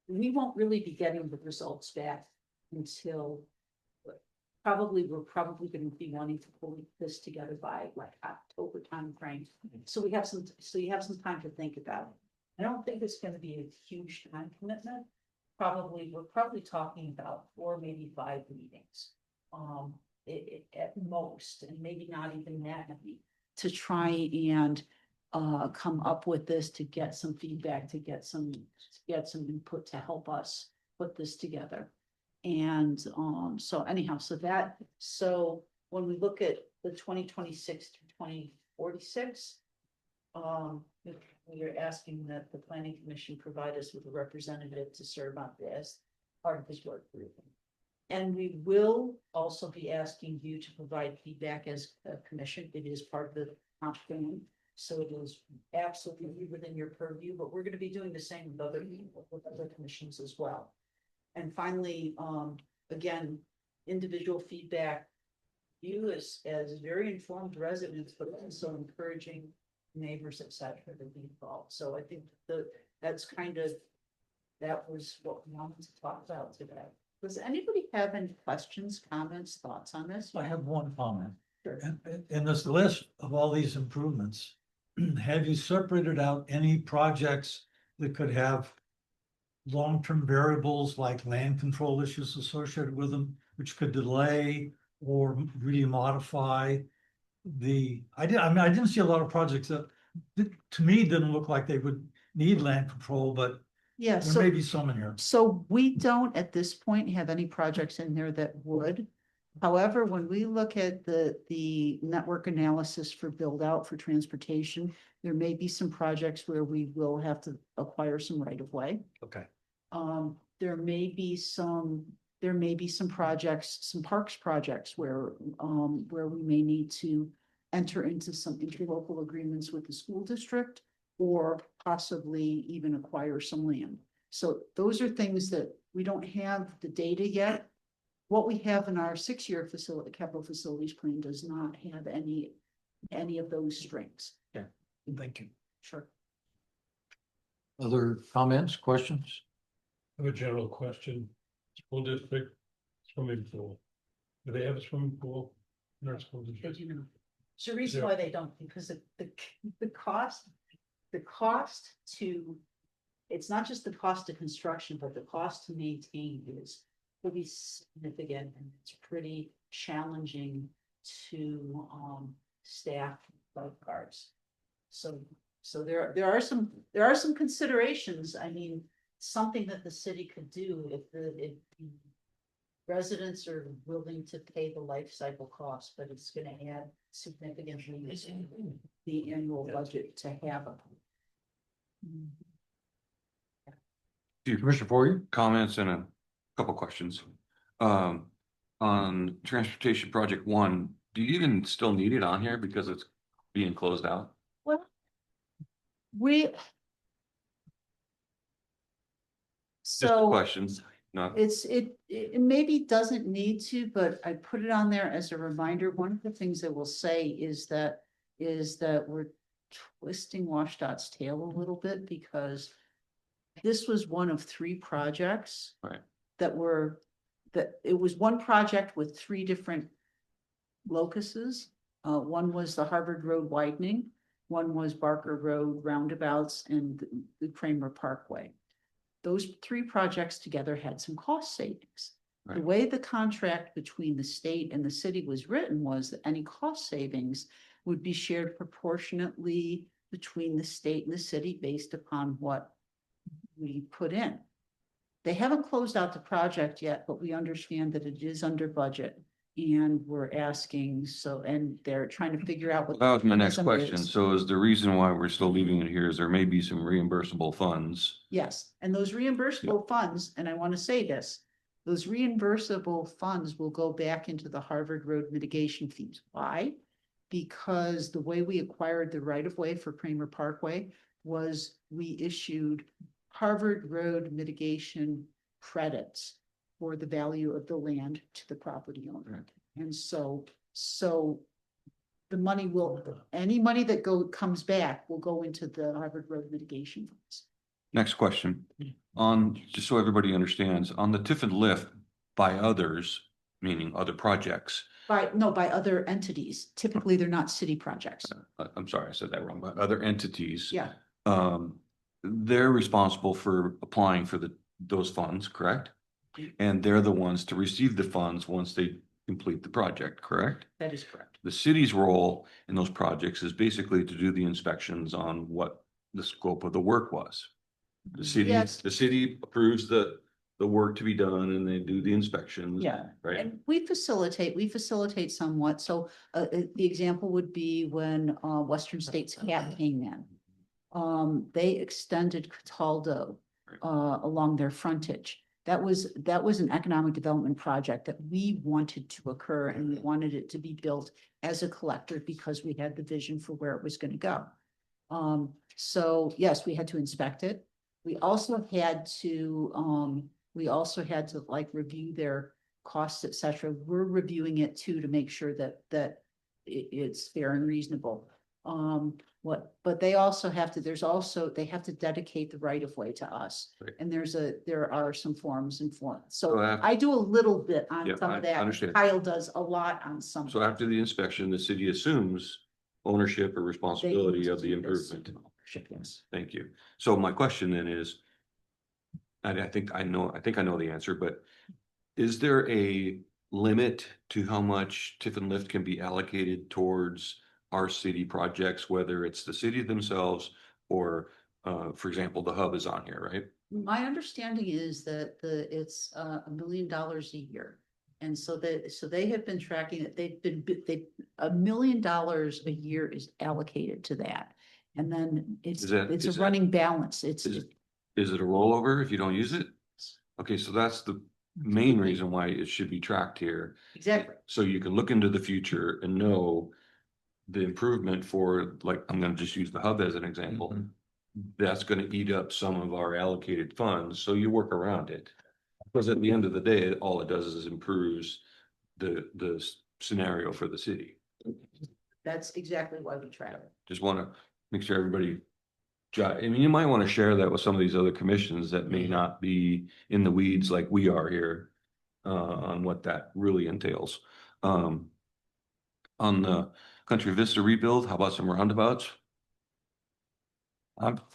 Speaker 5: we won't really be getting the results back until we're probably going to be wanting to pull this together by like October timeframe. So you have some time to think about it. I don't think it's going to be a huge time commitment. We're probably talking about 4, maybe 5 meetings, at most, and maybe not even that many, to try and come up with this, to get some feedback, to get some input to help us put this together. And so anyhow, so when we look at the 2026 to 2046, if we are asking that the planning commission provide us with a representative to serve on this part of this work group. And we will also be asking you to provide feedback as a commission. It is part of the comp plan. So it is absolutely within your purview, but we're gonna be doing the same with other commissions as well. And finally, again, individual feedback. You as very informed residents, but also encouraging neighbors, et cetera, to be involved. So I think that was what we wanted to talk about today. Does anybody have any questions, comments, thoughts on this?
Speaker 4: I have one comment.
Speaker 5: Sure.
Speaker 4: In this list of all these improvements, have you separated out any projects that could have long-term variables like land control issues associated with them, which could delay or really modify I didn't see a lot of projects that to me didn't look like they would need land control, but
Speaker 5: Yeah,
Speaker 4: there may be some in here.
Speaker 5: so we don't at this point have any projects in there that would. However, when we look at the network analysis for build out for transportation, there may be some projects where we will have to acquire some right of way.
Speaker 4: Okay.
Speaker 5: There may be some projects, some parks projects where we may need to enter into some interlocal agreements with the school district or possibly even acquire some land. So those are things that we don't have the data yet. What we have in our 6-year capital facilities plan does not have any of those strings.
Speaker 4: Yeah, thank you.
Speaker 5: Sure.
Speaker 2: Other comments, questions?
Speaker 8: I have a general question. School district swimming pool. Do they have a swimming pool in our school district?
Speaker 5: It's the reason why they don't, because the cost to, it's not just the cost of construction, but the cost to maintain is pretty significant and it's pretty challenging to staff lifeguards. So there are some considerations. I mean, something that the city could do if the residents are willing to pay the life cycle cost, but it's gonna add significantly to the annual budget to have them.
Speaker 2: Commissioner Foyer?
Speaker 1: Comments and a couple questions. On transportation project 1, do you even still need it on here because it's being closed out?
Speaker 5: Well,
Speaker 1: Just a
Speaker 5: so
Speaker 1: question. No,
Speaker 5: it maybe doesn't need to, but I put it on there as a reminder. One of the things that we'll say is that we're twisting WashDOT's tail a little bit because this was one of 3 projects.
Speaker 1: Right.
Speaker 5: It was one project with 3 different locuses. One was the Harvard Road widening, one was Barker Road roundabouts and the Kramer Parkway. Those 3 projects together had some cost savings. The
Speaker 1: Right.
Speaker 5: way the contract between the state and the city was written was that any cost savings would be shared proportionately between the state and the city based upon what we put in. They haven't closed out the project yet, but we understand that it is under budget. And we're asking, and they're trying to figure out what.
Speaker 1: that was my next
Speaker 5: mechanism
Speaker 1: question.
Speaker 5: is.
Speaker 1: So is the reason why we're still leaving it here is there may be some reimbursable funds.
Speaker 5: Yes, and those reimbursable funds, and I want to say this, those reimbursable funds will go back into the Harvard Road mitigation fees. Why? Because the way we acquired the right of way for Kramer Parkway was we issued Harvard Road mitigation credits for the value of the land to the property owner. And so the money any money that comes back will go into the Harvard Road mitigation funds.
Speaker 1: Next question. Just so everybody understands, on the TIF and lift by others, meaning other projects.
Speaker 5: By other entities. Typically, they're not city projects.
Speaker 1: I'm sorry, I said that wrong, but other entities.
Speaker 5: Yeah,
Speaker 1: They're responsible for applying for those funds, correct? And they're the ones to receive the funds once they complete the project, correct?
Speaker 5: that is correct.
Speaker 1: The city's role in those projects is basically to do the inspections on what the scope of the work was. The
Speaker 5: Yes.
Speaker 1: city approves the the work to be done and they do the inspections.
Speaker 5: Yeah.
Speaker 1: Right,
Speaker 5: And we facilitate somewhat. So the example would be when Western States Cat came in. They extended Cataldo along their frontage. That was an economic development project that we wanted to occur, and we wanted it to be built as a collector because we had the vision for where it was going to go. So yes, we had to inspect it. We also had to like review their costs, et cetera. We're reviewing it too, to make sure that it's fair and reasonable. But they also have to, they have to dedicate the right of way to us.
Speaker 1: Right.
Speaker 5: And there are some forms and forms.
Speaker 1: So
Speaker 5: So I do a little bit on
Speaker 1: Yeah,
Speaker 5: some
Speaker 1: I
Speaker 5: of that.
Speaker 1: understand.
Speaker 5: Kyle does a lot on some.
Speaker 1: so after the inspection, the city assumes ownership or
Speaker 5: They
Speaker 1: responsibility of the
Speaker 5: institute this
Speaker 1: improvement.
Speaker 5: ownership, yes.
Speaker 1: Thank you. So my question then is, and I think I know the answer, but is there a limit to how much TIF and lift can be allocated towards our city projects, whether it's the city themselves or, for example, the hub is on here, right?
Speaker 5: My understanding is that it's $1 million a year. And so they have been tracking it. $1 million a year is allocated to that. And then it's
Speaker 1: Is that-
Speaker 5: a
Speaker 1: is that-
Speaker 5: running balance.
Speaker 1: Is it a rollover if you don't use it? Okay, so that's the main reason why it should be tracked here.
Speaker 5: Exactly.
Speaker 1: So you can look into the future and know the improvement for, like, I'm gonna just use the hub as an example. That's gonna eat up some of our allocated funds, so you work around it. Because at the end of the day, all it does is improves the scenario for the city.
Speaker 5: That's exactly why we track it.
Speaker 1: Just wanna make sure everybody. I mean, you might wanna share that with some of these other commissions that may not be in the weeds like we are here. On what that really entails. On the Country Vista rebuild, how about some roundabouts?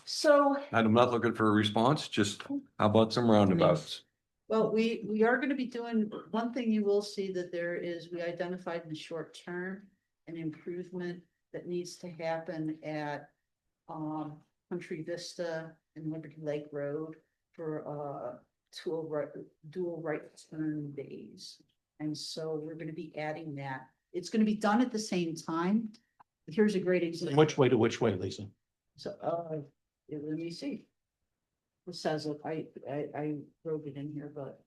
Speaker 5: So,
Speaker 1: I'm not looking for a response, just how about some roundabouts?
Speaker 5: well, we are gonna be doing, one thing you will see that we identified in the short term, an improvement that needs to happen at Country Vista and Liberty Lake Road for dual right turn bays. And so we're gonna be adding that. It's gonna be done at the same time. Here's a great example.
Speaker 7: Which way to which way, Lisa?
Speaker 5: So, let me see. It says, it. I wrote it in here, but.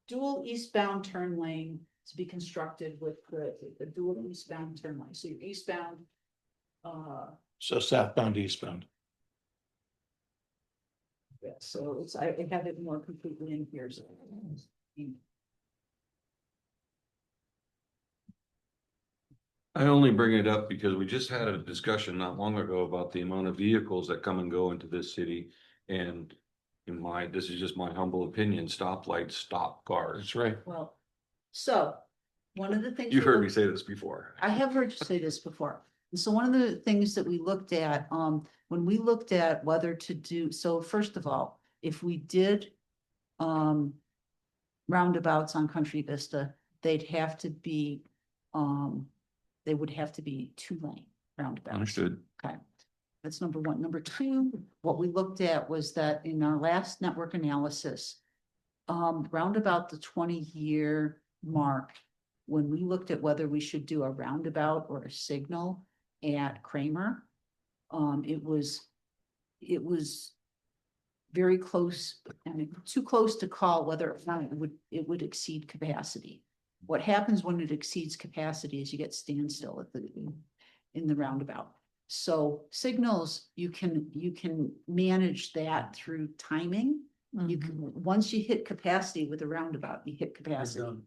Speaker 5: Dual eastbound turn lane to be constructed with the dual eastbound turn lane. So your eastbound.
Speaker 7: So southbound, eastbound.
Speaker 5: Yeah, so I have it more completely in here. So.
Speaker 1: I only bring it up because we just had a discussion not long ago about the amount of vehicles that come and go into this city. And this is just my humble opinion, stoplights stop cars.
Speaker 7: That's right.
Speaker 5: Well, so one of the things.
Speaker 1: You've
Speaker 5: we
Speaker 1: heard me
Speaker 5: looked-
Speaker 1: say this before.
Speaker 5: I have heard you say this before. And so one of the things that we looked at, when we looked at whether to do, so first of all, if we did roundabouts on Country Vista, they'd have to be, they would have to be 2-lane roundabouts.
Speaker 1: Understood.
Speaker 5: Okay, that's number one. Number two, what we looked at was that in our last network analysis, round about the 20-year mark, when we looked at whether we should do a roundabout or a signal at Kramer, it was very close, I mean, too close to call whether or not it would exceed capacity. What happens when it exceeds capacity is you get standstill in the roundabout. So signals, you can manage that through timing. You can, once you hit capacity with a roundabout, you hit capacity.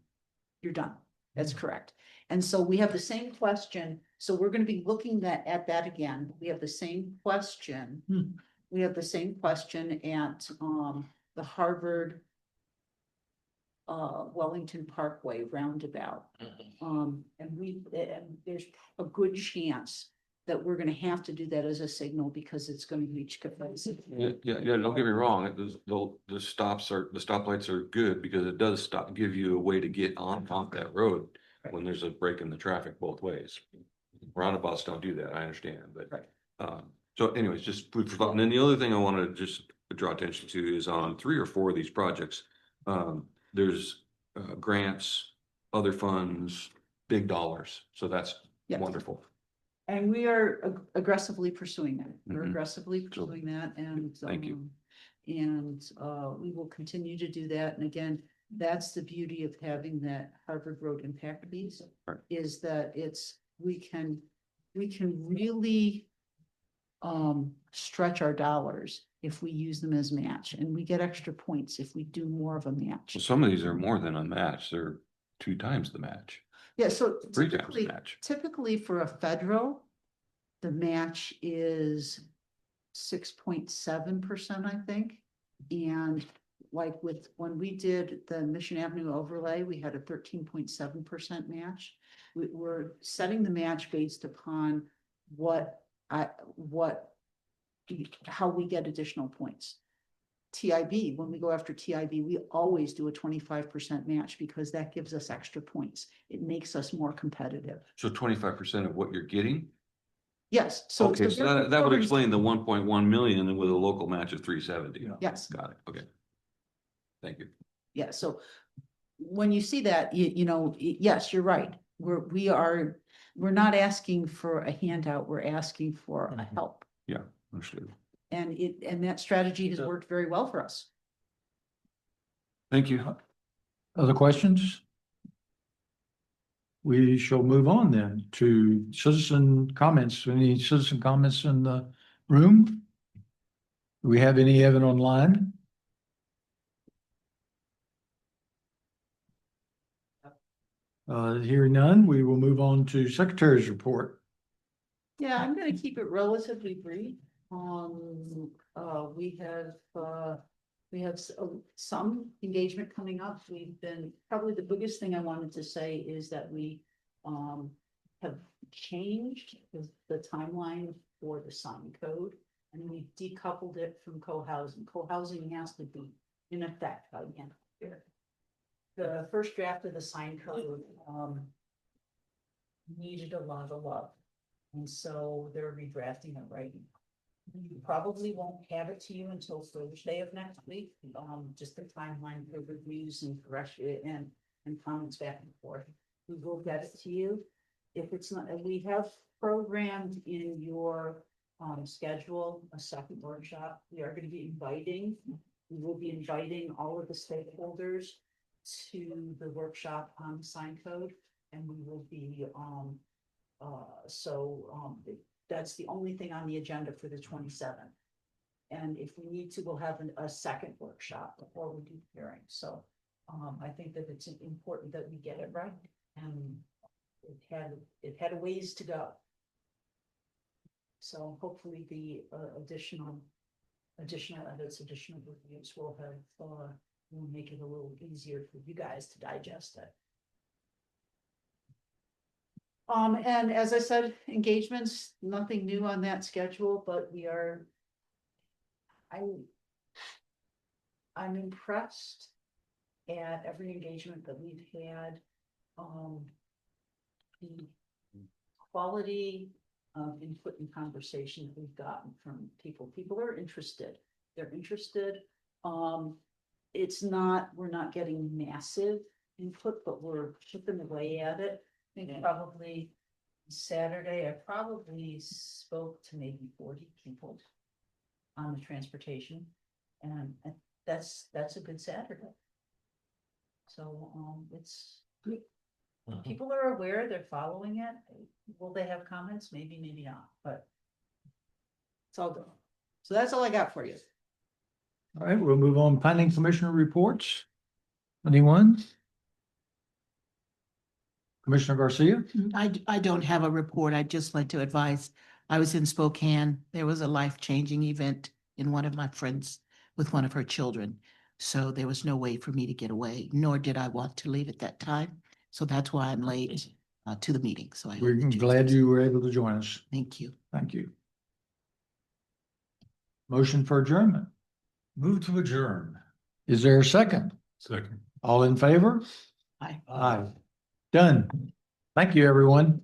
Speaker 5: You're done. That's correct. And so we have the same question. So we're going to be looking at that again. We have the same question. We have the same question at the Harvard Wellington Parkway roundabout. And there's a good chance that we're gonna have to do that as a signal because it's gonna reach capacity.
Speaker 1: Yeah, don't get me wrong, the stoplights are good because it does give you a way to get on that road when there's a break in the traffic both ways. Roundabouts don't do that, I understand, but.
Speaker 5: Right.
Speaker 1: So anyways, just food for thought. And then the other thing I wanted to just draw attention to is on 3 or 4 of these projects. There's grants, other funds, big dollars. So that's
Speaker 5: Yes.
Speaker 1: wonderful.
Speaker 5: And we are aggressively pursuing that. We're
Speaker 1: Mhm.
Speaker 5: aggressively
Speaker 1: So,
Speaker 5: pursuing that and.
Speaker 1: thank you.
Speaker 5: We will continue to do that. And again, that's the beauty of having that Harvard Road Impact Fees.
Speaker 1: Right.
Speaker 5: Is that we can really stretch our dollars if we use them as match, and we get extra points if we do more of a match.
Speaker 1: So some of these are more than a match. They're 2 times the match,
Speaker 5: Yeah, so
Speaker 1: 3 times the
Speaker 5: typically,
Speaker 1: match.
Speaker 5: typically for a federal, the match is 6.7%, I think. And like when we did the Mission Avenue overlay, we had a 13.7% match. We're setting the match based upon how we get additional points. TIB, when we go after TIB, we always do a 25% match because that gives us extra points. It makes us more competitive.
Speaker 1: So 25% of what you're getting?
Speaker 5: Yes, so.
Speaker 1: Okay, so that would
Speaker 5: programs-
Speaker 1: explain the 1.1 million and with a local match of 370.
Speaker 5: Yes.
Speaker 1: Got it. Okay. Thank you.
Speaker 5: Yeah, so when you see that, yes, you're right. We're not asking for a handout, we're asking for a help.
Speaker 1: Yeah, understood.
Speaker 5: And that strategy has worked very well for us.
Speaker 1: Thank you.
Speaker 2: Other questions? We shall move on then to citizen comments. Any citizen comments in the room? Do we have any Evan online? Hearing none, we will move on to secretary's report.
Speaker 5: Yeah, I'm gonna keep it relatively brief. We have some engagement coming up. Probably the biggest thing I wanted to say is that we have changed the timeline for the sign code. And we decoupled it from co-housing. Co-housing has to be in effect by the end of the year. The first draft of the sign code needed a lot of love. And so they're redrafting it right now. You probably won't have it to you until Thursday of next week. Just the timeline for reviews and correction and comments back and forth. We will get it to you. If it's not, we have programmed in your schedule a second workshop. We are going to be we will be inviting all of the stakeholders to the workshop on sign code, and we will be that's the only thing on the agenda for the 27th. And if we need to, we'll have a second workshop before we do the hearing. So I think that it's important that we get it right, and it had a ways to go. So hopefully the additional edits, additional reviews will make it a little easier for you guys to digest it. And as I said, engagements, nothing new on that schedule, but I'm impressed at every engagement that we've had. The quality of input and conversation that we've gotten from people. People are interested. They're interested. We're not getting massive input, but we're chipping away at it. I think probably Saturday, I probably spoke to maybe 40 people on the transportation, and that's a good Saturday. So people are aware, they're following it. Will they have comments? Maybe, maybe not, but it's all good. So that's all I got for you.
Speaker 2: All right, we'll move on. Planning Commissioner reports. Anyone? Commissioner Garcia?
Speaker 9: I don't have a report. I'd just like to advise, I was in Spokane. There was a life-changing event in one of my friends with one of her children. So there was no way for me to get away, nor did I want to leave at that time. So that's why I'm late to the meeting. So I hope
Speaker 2: We're
Speaker 9: that
Speaker 2: glad you were able to join us.
Speaker 9: Thank you.
Speaker 2: Thank you. Motion for adjournment.
Speaker 4: Move to adjourn.
Speaker 2: Is there a second?
Speaker 8: Second.
Speaker 2: All in favor?
Speaker 9: Bye.
Speaker 2: Aye. Done. Thank you, everyone.